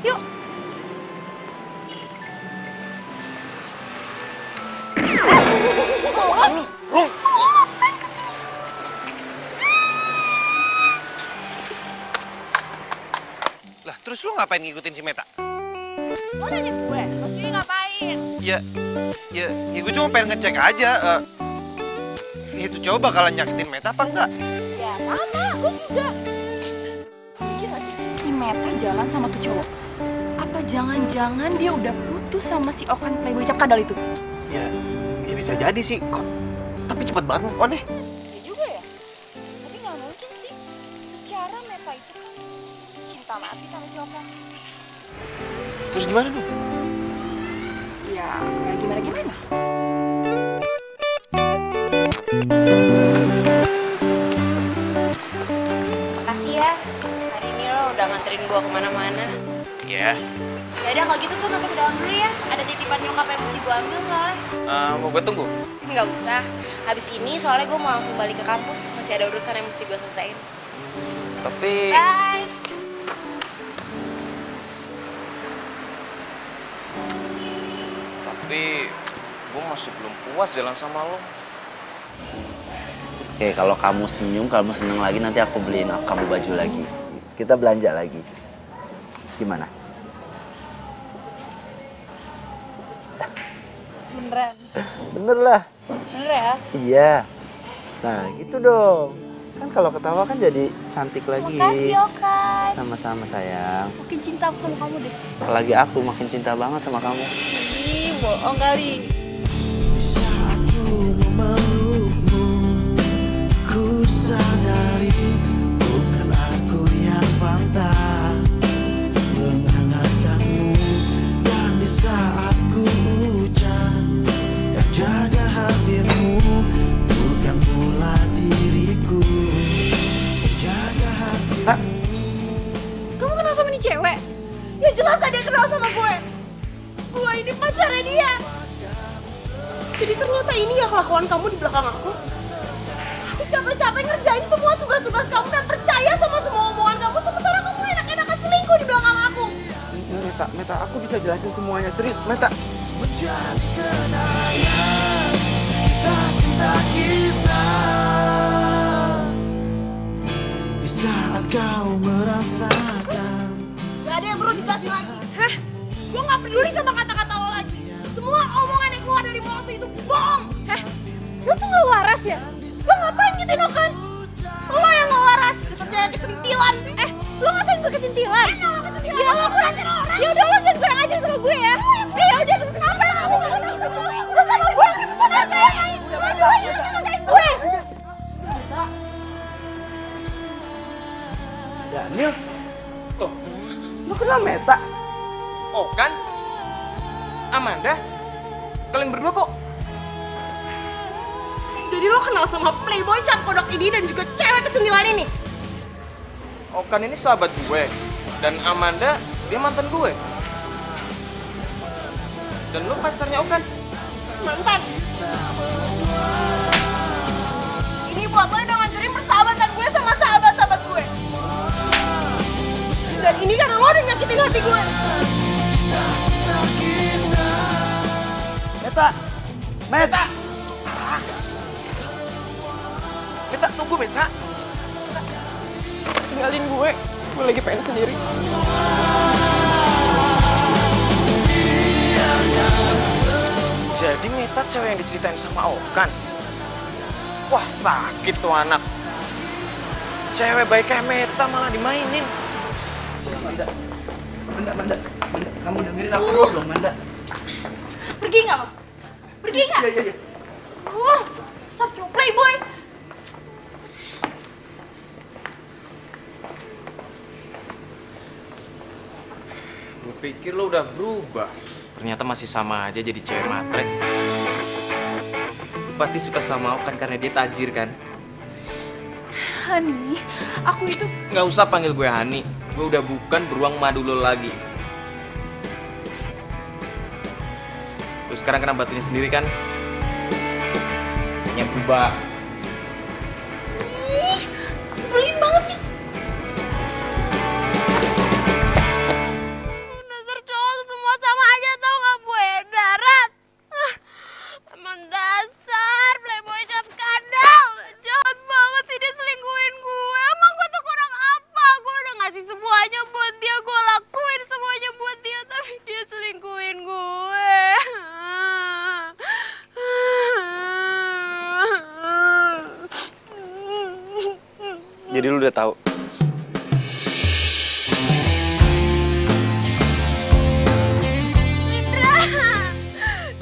Yuk. Lah, terus lo ngapain ngikutin si Meta? Lo nanya gue, lo sendiri ngapain? Ya gue cuma pengen ngecek aja. Itu cowok bakalan nyakitin Meta apa enggak? Ya sama, gue juga. Mikir gak sih, si Meta jalan sama tuh cowok? Apa jangan-jangan dia udah putus sama si Okan playboy cap kadal itu? Ya bisa jadi sih. Kok tapi cepet banget move on deh. Ya juga ya. Meta itu kan cinta mati sama si Okan. Terus gimana dong? Ya, gimana-gimana. Makasih ya, hari ini lo udah nganterin gue kemana-mana. Iya. Yaudah kalau gitu gue masuk ke dalam dulu ya, ada titipan nyokap yang mesti gue ambil soalnya. Mau gue tunggu? Nggak usah, habis ini soalnya gue mau langsung balik ke kampus, masih ada urusan yang mesti gue selesaiin. Tapi... Bye! Tapi gue masih belum puas jalan sama lo. Oke, kalau kamu senyum, kamu seneng lagi, nanti aku beliin kamu baju lagi. Kita belanja lagi. Gimana? Beneran? Bener lah. Bener ya? Iya. Nah, gitu dong. Kan kalau ketawa kan jadi cantik lagi. Makasih Okan. Sama-sama sayang. Makin cinta aku sama kamu deh. Apalagi aku makin cinta banget sama kamu. Ih, bohong kali. Saat ku memelukmu, ku sadari bukan aku yang pantas menghangatkanmu. Dan di saat ku ucap dan jaga hatimu, bukan pula diriku jaga hatimu. Kamu kenal sama nih cewek? Ya jelas tadi dia kenal sama gue. Gue ini pacarnya dia. Jadi ternyata ini ya kelakuan kamu di belakang aku. Aku capek-capek ngerjain semua tugas-tugas kamu dan percaya sama semua omongan kamu. Sementara kamu enak-enakan selingkuh di belakang aku. Meta, aku bisa jelasin semuanya. Serius, Meta. Menjadi kenangan kisah cinta kita di saat kau merasakan. Gak ada yang perlu dijelasin lagi. Hah? Gue gak peduli sama kata-kata lo lagi. Semua omongan yang keluar dari mulut lo itu bohong. Hah? Lo tuh gak waras ya? Lo ngapain gituin Okan? Lo yang gak waras, dasar cewek kecintilan. Lo ngatain gue kecintilan? Emang lo kecintilan? Ya lo kurang orang. Ya udah lo jangan kurang ajar sama gue ya. Ya udah, terus kenapa kamu gak kenal sama gue? Lo sama gue, kenapa ya? Lo doang yang ngatain gue. Daniel. Oh, lu kenal Meta? Oh kan? Amanda? Kalian berdua kok? Jadi lo kenal sama playboy cap kodok ini dan juga cewek kecintilan ini? Okan ini sahabat gue. Dan Amanda, dia mantan gue. Dan lo pacarnya Okan? Mantan. Ini buat lo udah ngancurin persahabatan gue sama sahabat-sahabat gue. Dan ini karena lo udah nyakitin hati gue. Meta! Meta! Meta, tunggu Meta. Tinggalin gue lagi pengen sendiri. Jadi Meta cewek yang diceritain sama Okan. Wah sakit tuh anak. Cewek baik kayak Meta malah dimainin. Manda, kamu dengerin aku dulu dong, Manda. Pergi nggak lo? Pergi nggak? Iya. Besar cowok playboy. Gue pikir lo udah berubah. Ternyata masih sama aja jadi cewek matre. Lu pasti suka sama Okan karena dia tajir kan? Hani, aku itu... Nggak usah panggil gue Hani. Gue udah bukan beruang madu lo lagi. Lu sekarang kena batunya sendiri kan? Hanya berubah. Ih, nyebelin banget sih. Dasar cowok semua sama aja tau gak gue darat. Emang dasar playboy cap kadal. Jahat banget sih dia selingkuhin gue. Emang gue tuh kurang apa? Gue udah ngasih semuanya buat dia. Gue lakuin semuanya buat dia. Tapi dia selingkuhin gue. Jadi lu udah tahu.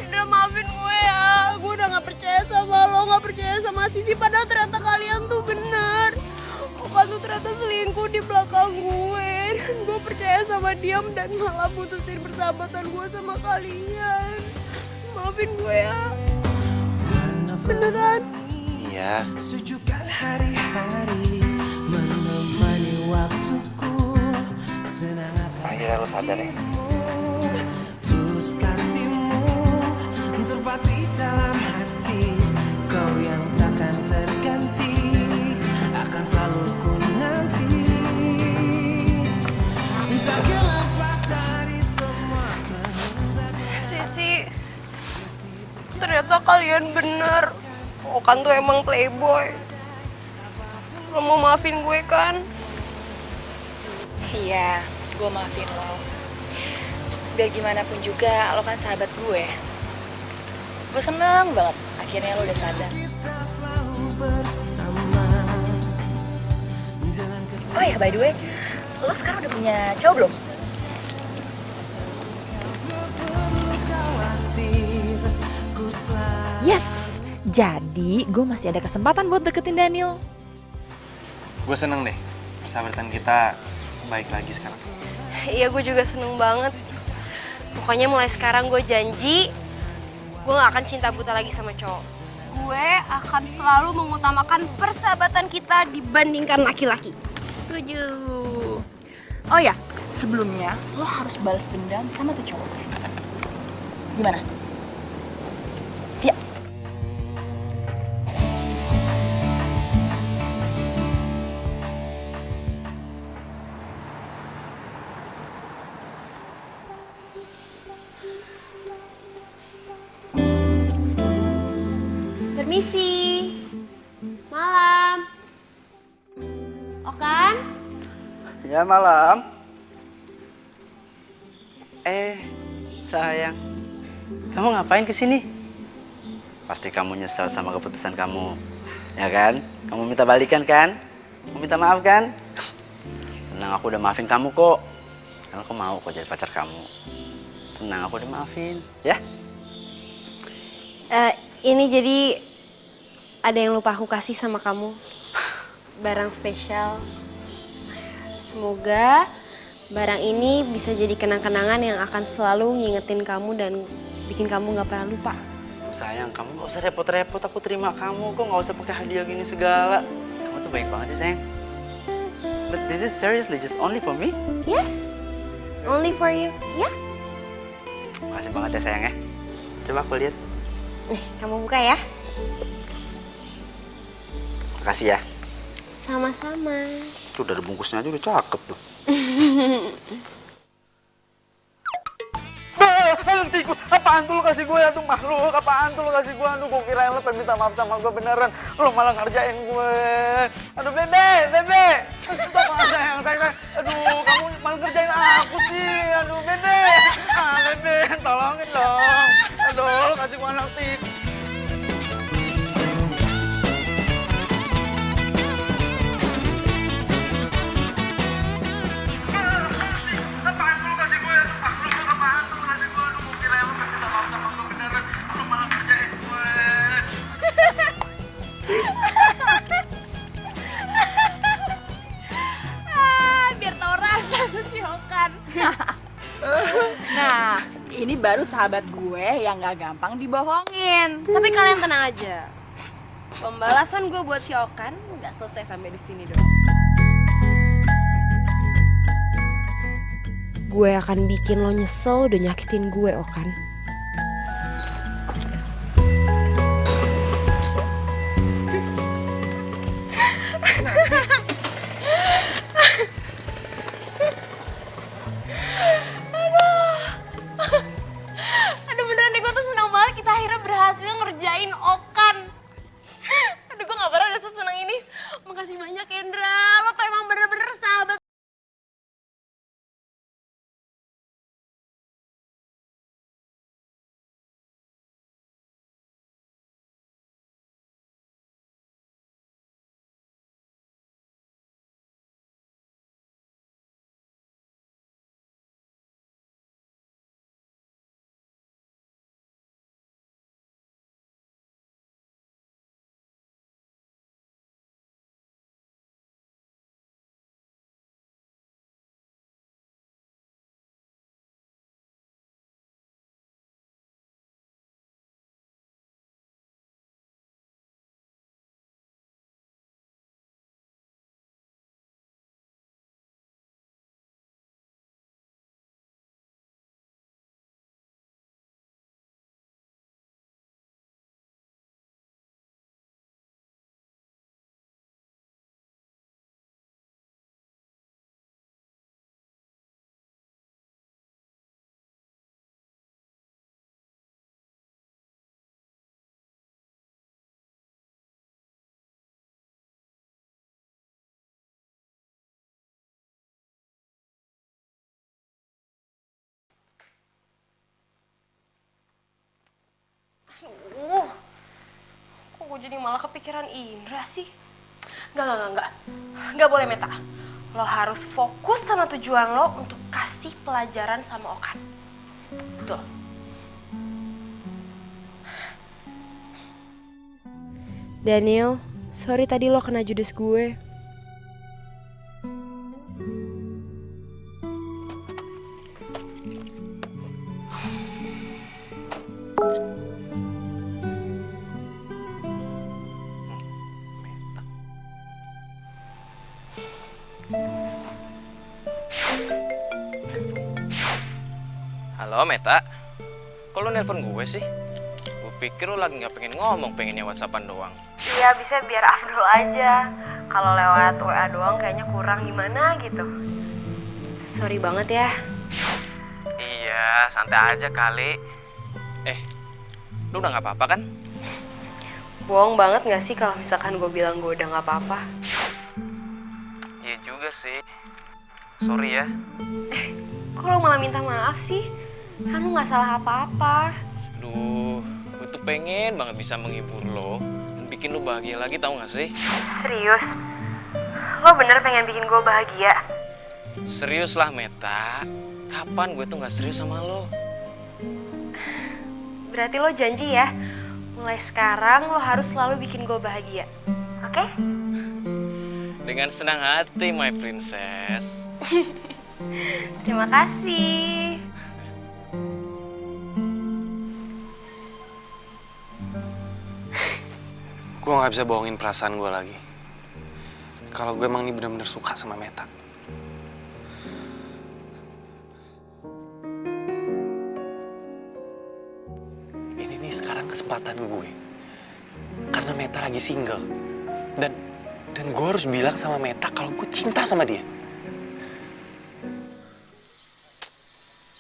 Indra maafin gue ya. Gue udah gak percaya sama lo, gak percaya sama Sisi. Padahal ternyata kalian tuh bener. Okan tuh ternyata selingkuh di belakang gue. Dan gue percaya sama dia dan malah putusin persahabatan gue sama kalian. Maafin gue ya. Beneran. Iya. Sejukkan hari-hari menemani waktuku. Senang Akhirnya lo sadar ya. tulus kasihmu terpatri dalam hati. Kau yang takkan terganti akan selalu ku nanti. Takkan lepas dari semua kehendak. Sisi, ternyata kalian bener. Okan tuh emang playboy. Lo mau maafin gue kan? Iya, gue maafin lo. Biar gimana pun juga, lo kan sahabat gue. Gue seneng banget, akhirnya lo udah sadar. Kita selalu bersama. Oh ya, by the way, lo sekarang udah punya cowok belum? Yes, jadi gue masih ada kesempatan buat deketin Daniel. Gue seneng deh, persahabatan kita baik lagi sekarang. Iya, gue juga seneng banget. Pokoknya mulai sekarang gue janji, gue gak akan cinta buta lagi sama cowok. Gue akan selalu mengutamakan persahabatan kita dibandingkan laki-laki. Setuju. Oh ya, sebelumnya lo harus balas dendam sama tuh cowok. Gimana? Ya. Permisi. Malam. Okan? Ya malam. Sayang. Kamu ngapain kesini? Pasti kamu nyesel sama keputusan kamu. Ya kan? Kamu minta balikan kan? Kamu minta maaf kan? Tenang, aku udah maafin kamu kok. Karena aku mau kok jadi pacar kamu. Tenang, aku udah maafin. Ya? Ini jadi ada yang lupa aku kasih sama kamu. Barang spesial. Semoga barang ini bisa jadi kenang-kenangan yang akan selalu ngingetin kamu dan bikin kamu gak pernah lupa. Sayang, kamu gak usah repot-repot. Aku terima kamu kok. Gak usah pakai hadiah gini segala. Kamu tuh baik banget sih, sayang. But this is seriously just only for me? Yes, only for you. Ya? Makasih banget ya, sayang ya. Coba aku lihat. Nih, kamu buka ya. Makasih ya. Sama-sama. Tuh dari bungkusnya aja udah cakep tuh. Tikus, apaan tuh lu kasih gue? Aduh makhluk, apaan tuh lu kasih gue? Aduh gue kirain lo pengen minta maaf sama gue beneran. Lo malah ngerjain gue. Aduh bebe. Stop, sayang. Aduh kamu malah ngerjain aku sih. Aduh bebe. Bebe, tolongin dong. Aduh lo kasih gue anak tikus. Biar tau rasa tuh si Okan. Nah, ini baru sahabat gue yang gak gampang dibohongin. Tapi kalian tenang aja. Pembalasan gue buat si Okan nggak selesai sampai di sini dong. Gue akan bikin lo nyesel udah nyakitin gue, Okan. jadi malah kepikiran Indra sih? Enggak. Enggak boleh, Meta. Lo harus fokus sama tujuan lo untuk kasih pelajaran sama Okan. Betul. Daniel, sorry tadi lo kena judes gue. Halo Meta, kok lu nelpon gue sih? Gue pikir lu lagi gak pengen ngomong, pengennya whatsappan doang. Iya, bisa biar Abdul aja. Kalau lewat WA doang kayaknya kurang gimana gitu. Sorry banget ya. Iya, santai aja kali. Lu udah gak apa-apa kan? Bohong banget gak sih kalau misalkan gue bilang gue udah gak apa-apa? Iya juga sih. Sorry ya. Kok lo malah minta maaf sih? Kan lo gak salah apa-apa. Duh, gue tuh pengen banget bisa menghibur lo dan bikin lo bahagia lagi, tau gak sih? Serius? Lo bener pengen bikin gue bahagia? Serius lah Meta. Kapan gue tuh gak serius sama lo? Berarti lo janji ya, mulai sekarang lo harus selalu bikin gue bahagia. Oke? Dengan senang hati, my princess. Terima kasih. Gue gak bisa bohongin perasaan gue lagi. Kalau gue emang ini bener-bener suka sama Meta. Ini nih sekarang kesempatan gue. Karena Meta lagi single. Dan gue harus bilang sama Meta kalau gue cinta sama dia.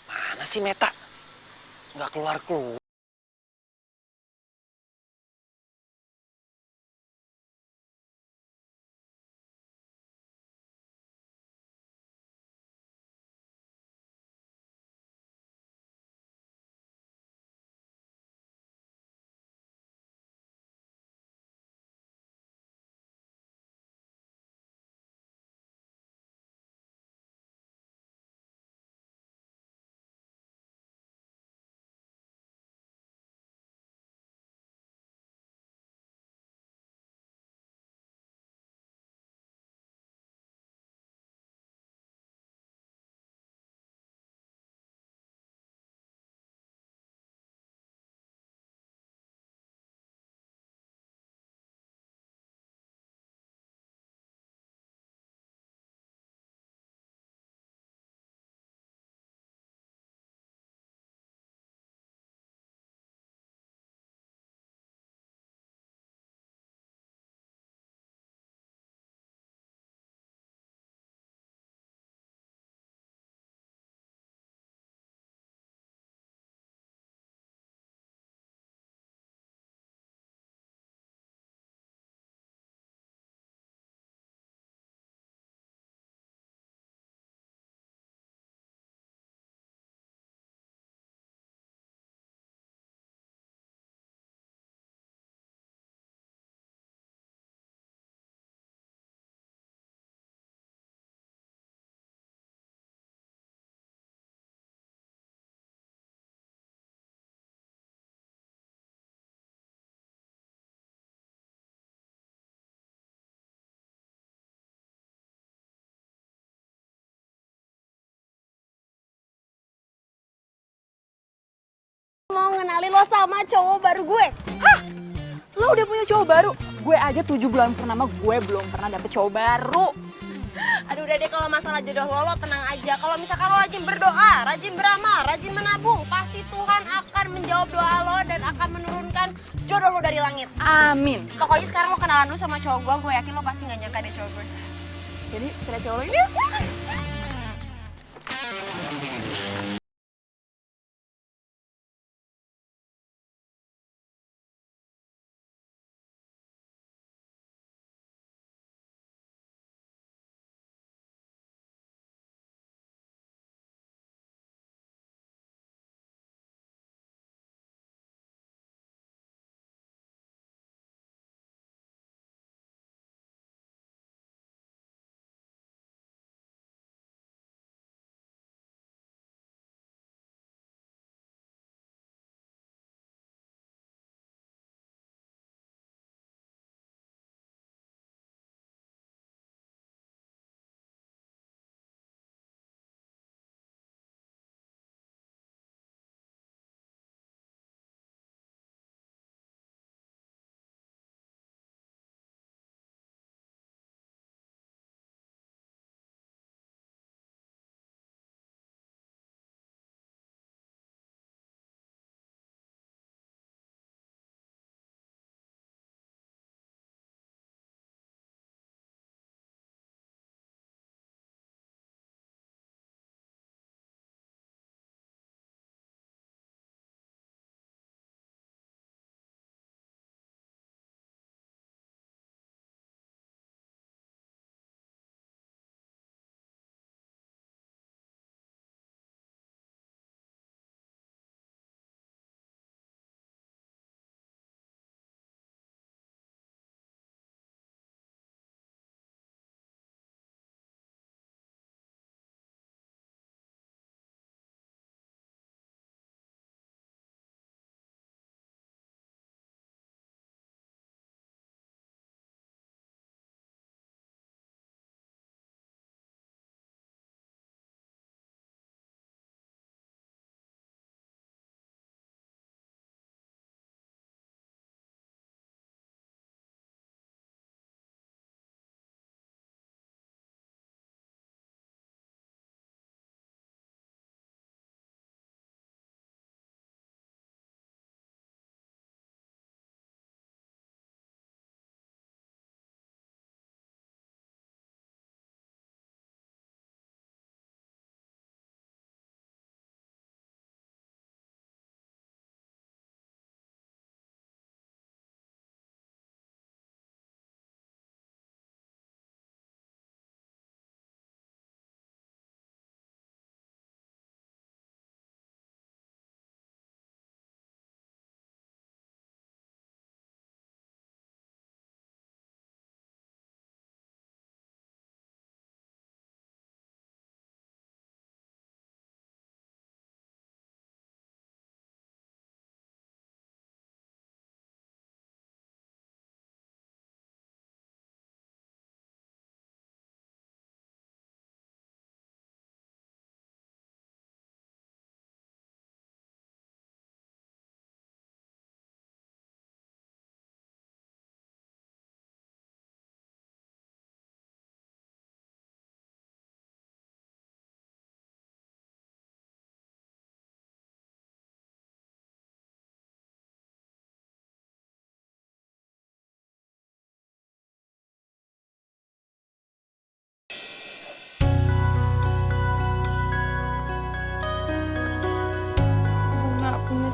Mana sih Meta? Gak keluar-keluar. Mau ngenalin lo sama cowok baru gue. Hah? Lo udah punya cowok baru? Gue aja 7 bulan purnama gue belum pernah dapet cowok baru. Aduh udah deh, kalau masalah jodoh lo tenang aja. Kalau misalkan lo rajin berdoa, rajin beramal, rajin menabung, pasti Tuhan akan menjawab doa lo dan akan menurunkan jodoh lo dari langit. Amin. Pokoknya sekarang lo kenalan dulu sama cowok gue yakin lo pasti gak nyangka deh cowok gue. Jadi kira cowok lo ini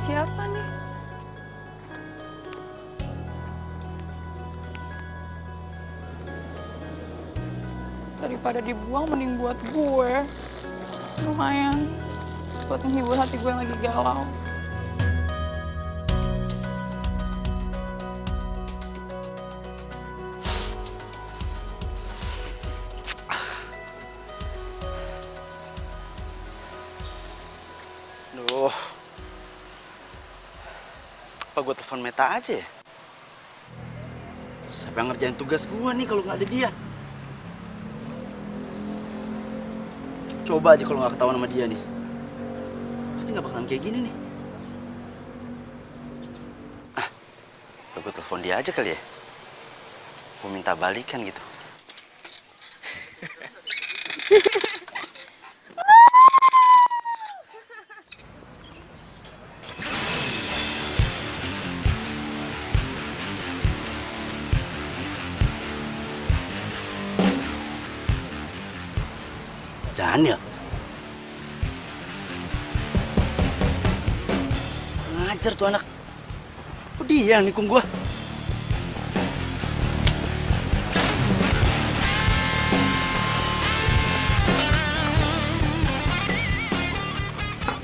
siapa nih? Daripada dibuang mending buat gue. Lumayan buat menghibur hati gue yang lagi galau. Duh. Apa gue telepon Meta aja ya? Siapa yang ngerjain tugas gue nih kalau nggak ada dia? Coba aja kalau nggak ketahuan sama dia nih. Pasti nggak bakalan kayak gini nih. Gue telepon dia aja kali ya. Gue minta balikan gitu. Daniel. Ngajar tuh anak. Kok dia yang nikung gua?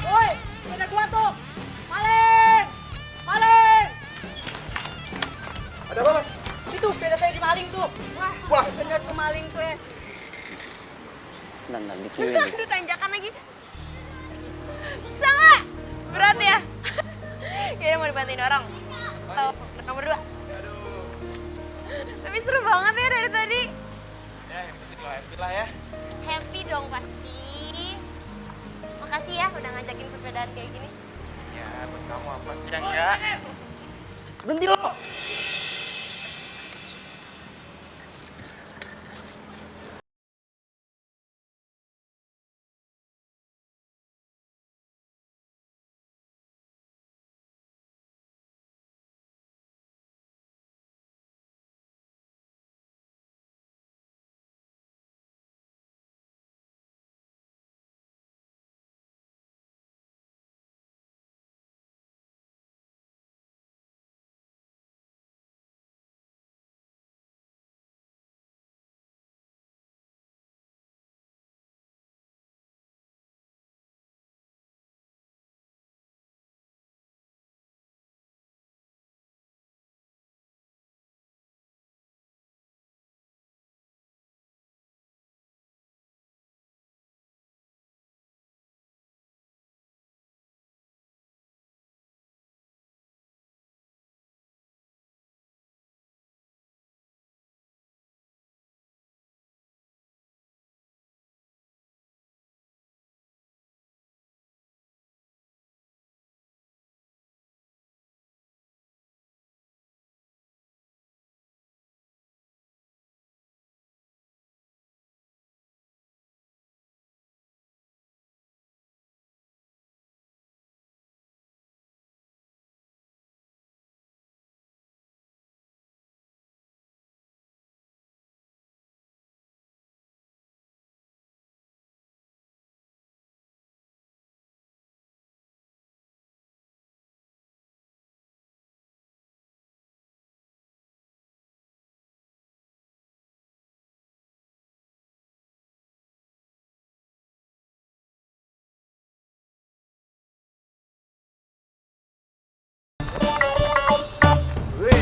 Woi, sepeda gua tuh. Maling! Maling! Ada apa, Mas? Itu sepeda saya dimaling tuh. Wah, bener tuh maling tuh ya. Nah, dikirim. Aduh, tanjakan lagi. Bisa nggak? Berat ya? Kayaknya mau dibantuin orang. Atau nomor 2. Tapi seru banget ya dari tadi. Ya, happy lah ya. Happy dong pasti. Makasih ya udah ngajakin sepedaan kayak gini. Ya, buat kamu apa sih yang enggak? Berhenti lo.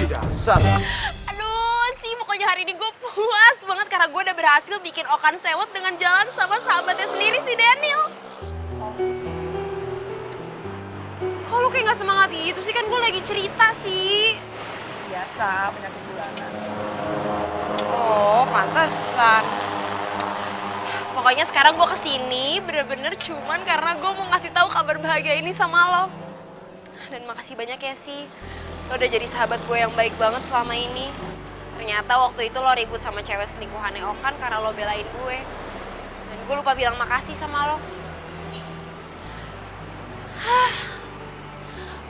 Dasar. Aduh, sih pokoknya hari ini gue puas banget karena gue udah berhasil bikin Okan sewot dengan jalan sama sahabatnya sendiri si Daniel. Kok lu kayak gak semangat gitu sih? Kan gue lagi cerita sih. Biasa, penyakit bulanan. Oh, pantesan. Pokoknya sekarang gue kesini bener-bener cuman karena gue mau ngasih tahu kabar bahagia ini sama lo. Dan makasih banyak ya sih. Lo udah jadi sahabat gue yang baik banget selama ini. Ternyata waktu itu lo ribut sama cewek selingkuhannya Okan karena lo belain gue. Dan gue lupa bilang makasih sama lo.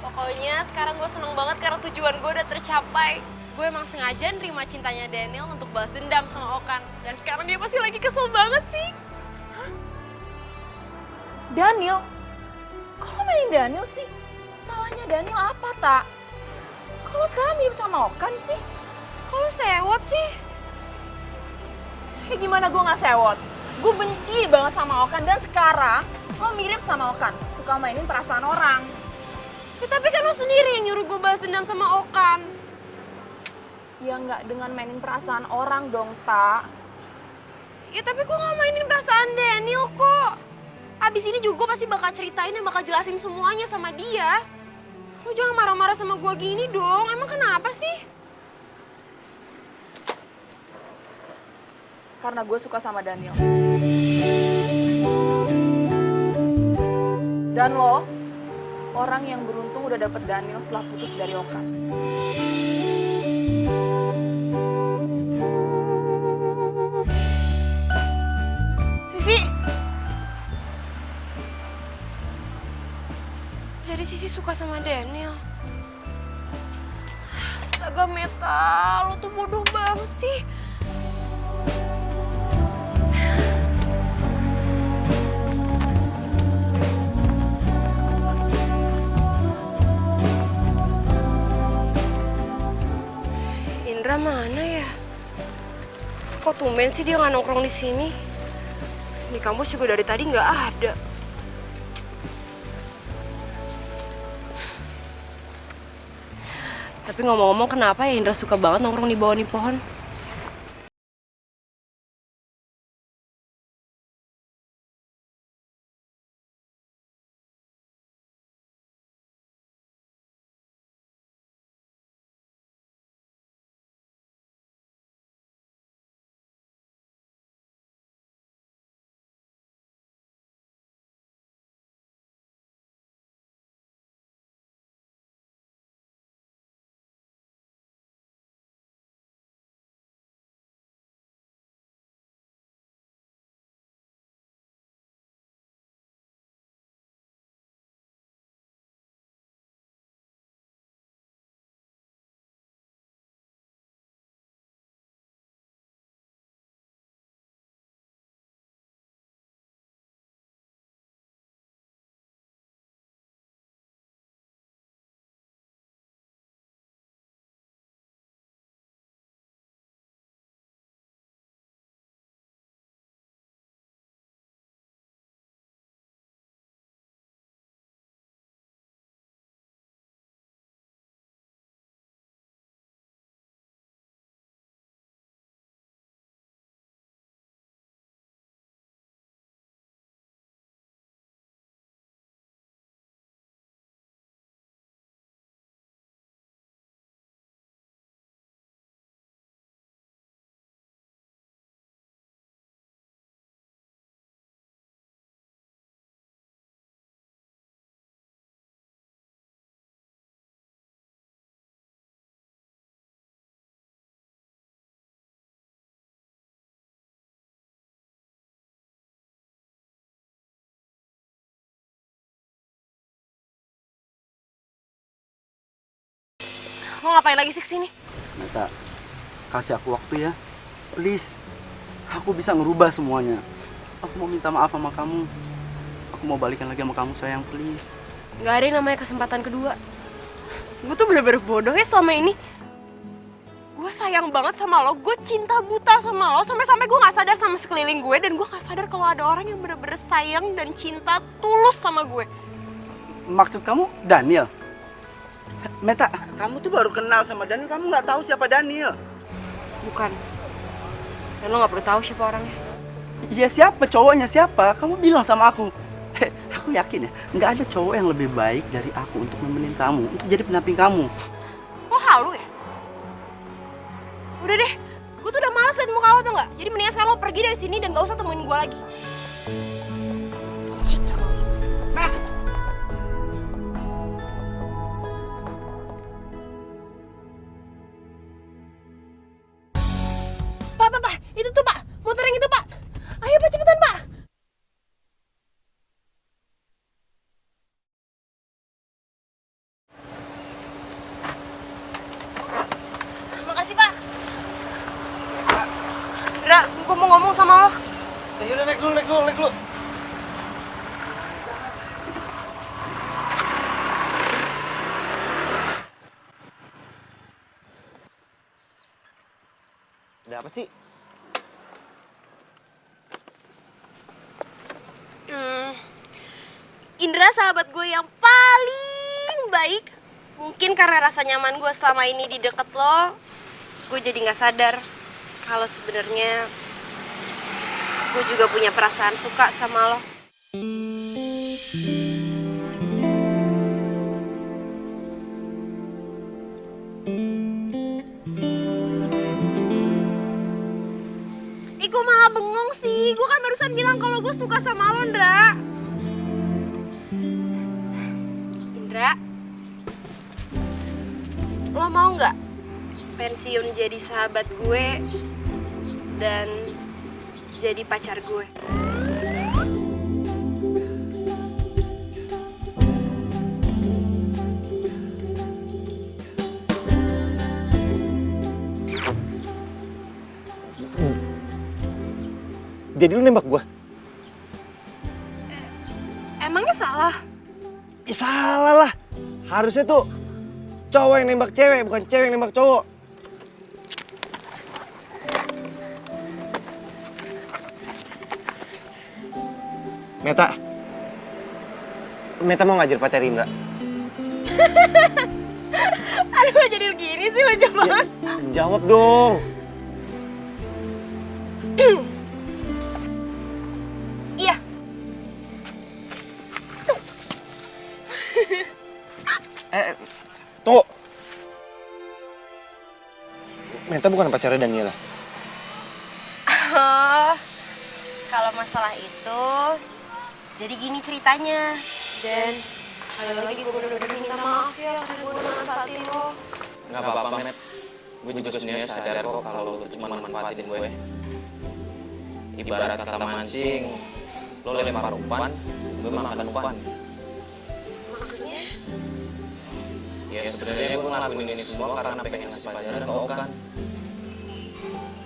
Pokoknya sekarang gue seneng banget karena tujuan gue udah tercapai. Gue emang sengaja nerima cintanya Daniel untuk balas dendam sama Okan. Dan sekarang dia pasti lagi kesel banget sih. Daniel? Kok lo mainin Daniel sih? Salahnya Daniel apa, Tak? Kalau sekarang mirip sama Okan sih? Kalau sewot sih? Gimana gue gak sewot? Gue benci banget sama Okan dan sekarang lo mirip sama Okan. Suka mainin perasaan orang. Ya tapi kan lo sendiri yang nyuruh gue balas dendam sama Okan. Ya nggak dengan mainin perasaan orang dong, Tak. Ya tapi gue gak mainin perasaan Daniel kok. Abis ini juga gue pasti bakal ceritain dan bakal jelasin semuanya sama dia. Lo jangan marah-marah sama gue gini dong. Emang kenapa sih? Karena gue suka sama Daniel. Dan lo, orang yang beruntung udah dapet Daniel setelah putus dari Okan. Sisi. Jadi Sisi suka sama Daniel. Astaga Meta, lo tuh bodoh banget sih. Indra mana ya? Kok tumben sih dia nggak nongkrong di sini? Di kampus juga dari tadi nggak ada. Tapi ngomong-ngomong kenapa ya Indra suka banget nongkrong di bawah nih pohon? Lo ngapain lagi sih kesini? Meta, kasih aku waktu ya. Please. Aku bisa ngerubah semuanya. Aku mau minta maaf sama kamu. Aku mau balikan lagi sama kamu sayang, please. Gak ada yang namanya kesempatan kedua. Gue tuh bener-bener bodoh ya selama ini. Gue sayang banget sama lo, gue cinta buta sama lo. Sampai-sampai gue gak sadar sama sekeliling gue. Dan gue gak sadar kalau ada orang yang bener-bener sayang dan cinta tulus sama gue. Maksud kamu Daniel? Meta, kamu tuh baru kenal sama Daniel, kamu nggak tahu siapa Daniel. Bukan. Dan lo gak perlu tahu siapa orangnya. Iya siapa cowoknya siapa? Kamu bilang sama aku. Aku yakin ya, nggak ada cowok yang lebih baik dari aku untuk nemenin kamu, untuk jadi pendamping kamu. Kok halu ya? Udah deh, gue tuh udah males liat muka lo tuh nggak? Jadi mendingan sekarang lo pergi dari sini dan gak usah temuin gue lagi. Cik sama lo. Pak, itu tuh Pak, motor yang itu Pak. Ayo Pak, cepetan Pak. Makasih Pak. Dra, gue mau ngomong sama lo. Yaudah, naik dulu. Ada apa sih? Indra sahabat gue yang paling baik. Mungkin karena rasa nyaman gue selama ini di deket lo, gue jadi nggak sadar kalau sebenarnya gue juga punya perasaan suka sama lo. Ih, gue malah bengong sih. Gue kan barusan bilang kalau gue suka sama lo, Indra. Indra, lo mau nggak pensiun jadi sahabat gue dan jadi pacar gue? Jadi lu nembak gua? Emangnya salah? Ih, salah lah. Harusnya tuh cowok yang nembak cewek, bukan cewek yang nembak cowok. Meta. Meta mau ngajar pacar Indra? Aduh, kok jadi gini sih lo jawab? Jawab dong. Iya. Tunggu. Meta bukan pacarnya Daniela. Oh, kalau masalah itu, jadi gini ceritanya. Dan sekali lagi gue bener-bener minta maaf ya karena gue udah manfaatin lo. Nggak apa-apa, Met. Gue juga sebenarnya sadar kok kalau lo tuh cuma manfaatin gue. Ibarat kata mancing, lo lempar umpan, gue makan umpan. Maksudnya? Ya sebenarnya gue ngelakuin ini semua karena pengen ngasih pelajaran ke Okan.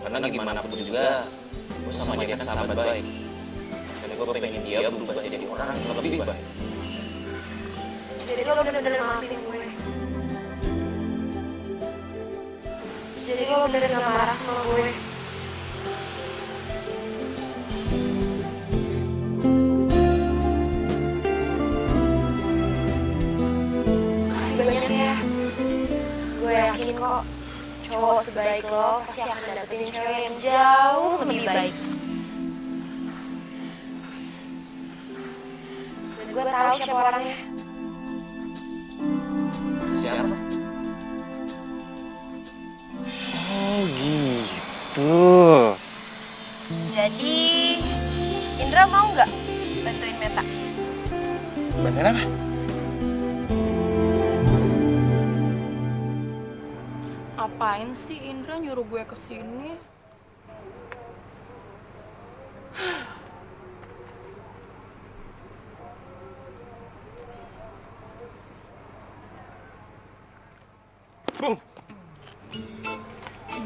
Karena gimana pun juga, gue sama dia kan sahabat baik. Dan gue pengen dia berubah jadi orang yang lebih baik. Jadi lo bener-bener maafin gue. Jadi lo bener-bener gak marah sama gue. Makasih banyak ya. Gue yakin kok cowok sebaik lo pasti akan dapetin cewek yang jauh lebih baik. Dan gue tahu siapa orangnya. Siapa? Oh gitu. Jadi, Indra mau nggak bantuin Meta? Bantuin apa? Apain sih Indra nyuruh gue kesini?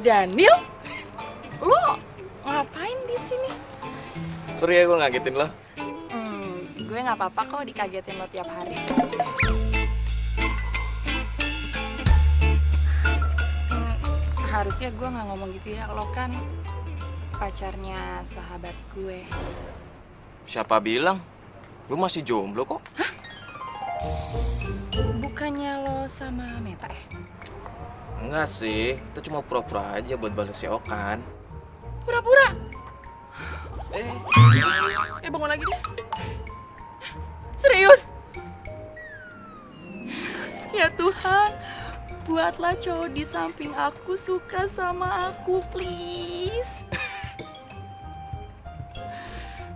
Daniel, lo ngapain di sini? Sorry ya gue ngagetin lo. Gue nggak apa-apa kok dikagetin lo tiap hari. Harusnya gue nggak ngomong gitu ya, lo kan pacarnya sahabat gue. Siapa bilang? Gue masih jomblo kok. Bukannya lo sama Meta ya? Enggak sih, itu cuma pura-pura aja buat balas si Okan. Pura-pura? Bangun lagi deh. Serius? Ya Tuhan, buatlah cowok di samping aku suka sama aku, please.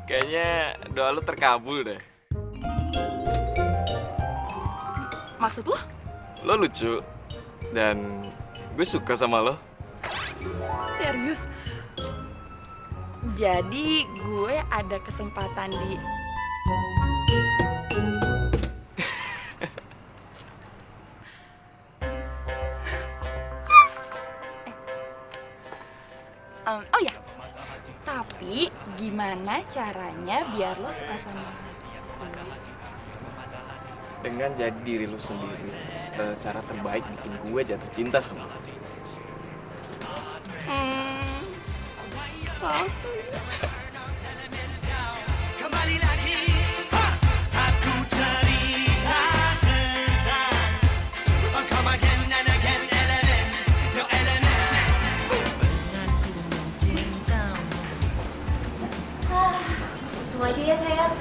Kayaknya doa lu terkabul deh. Maksud lo? Lo lucu dan gue suka sama lo. Serius? Jadi gue ada kesempatan di... Oh ya, tapi gimana caranya biar lo suka sama gue? Dengan jadi diri lu sendiri. Cara terbaik bikin gue jatuh cinta sama lo. Kembali lagi, satu cerita tentang come again and again, element, no element. Benarku mencintamu. Langsung aja ya sayang.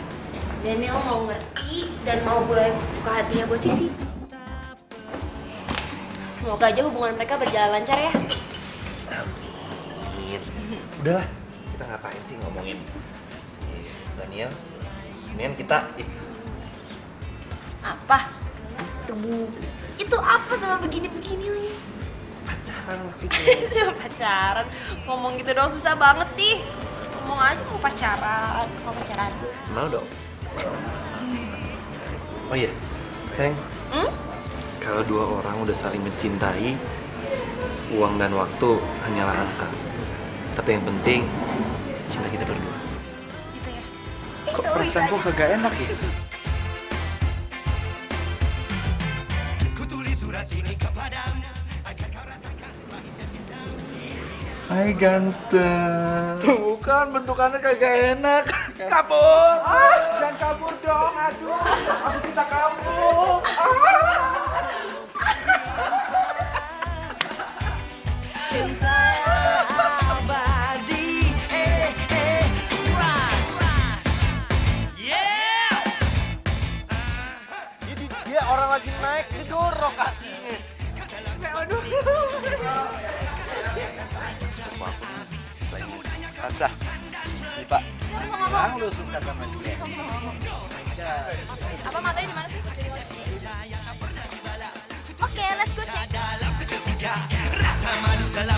Daniel mau ngerti dan mau gue buka hatinya buat Sisi. Semoga aja hubungan mereka berjalan lancar ya. Amin. Udahlah, kita ngapain sih ngomongin si Daniel? Mendingan kita Apa? Itu apa sama begini-begini lagi? pacaran maksudnya. Pacaran? Ngomong gitu doang susah banget sih. Ngomong aja mau pacaran. Mau pacaran. Mau dong. Oh iya, sayang. Kalau dua orang udah saling mencintai, uang dan waktu hanyalah angka. Tapi yang penting, cinta kita berdua. Gitu ya. Kok perasaan kok kagak enak ya? Ku tulis surat ini kepadamu agar kau rasakan pahitnya cinta. Hai ganteng. Tuh kan bentukannya kagak enak. Kabur. Jangan kabur dong. Aduh, aku cinta kamu. Cinta abadi, rush, yeah. Jadi dia orang lagi naik, didorong kakinya. Sepupu aku lagi ada. Nih Pak, bilang lu suka sama dia. Apa matanya di mana sih? Oke, let's go check. Dalam seketika rasa malu dalam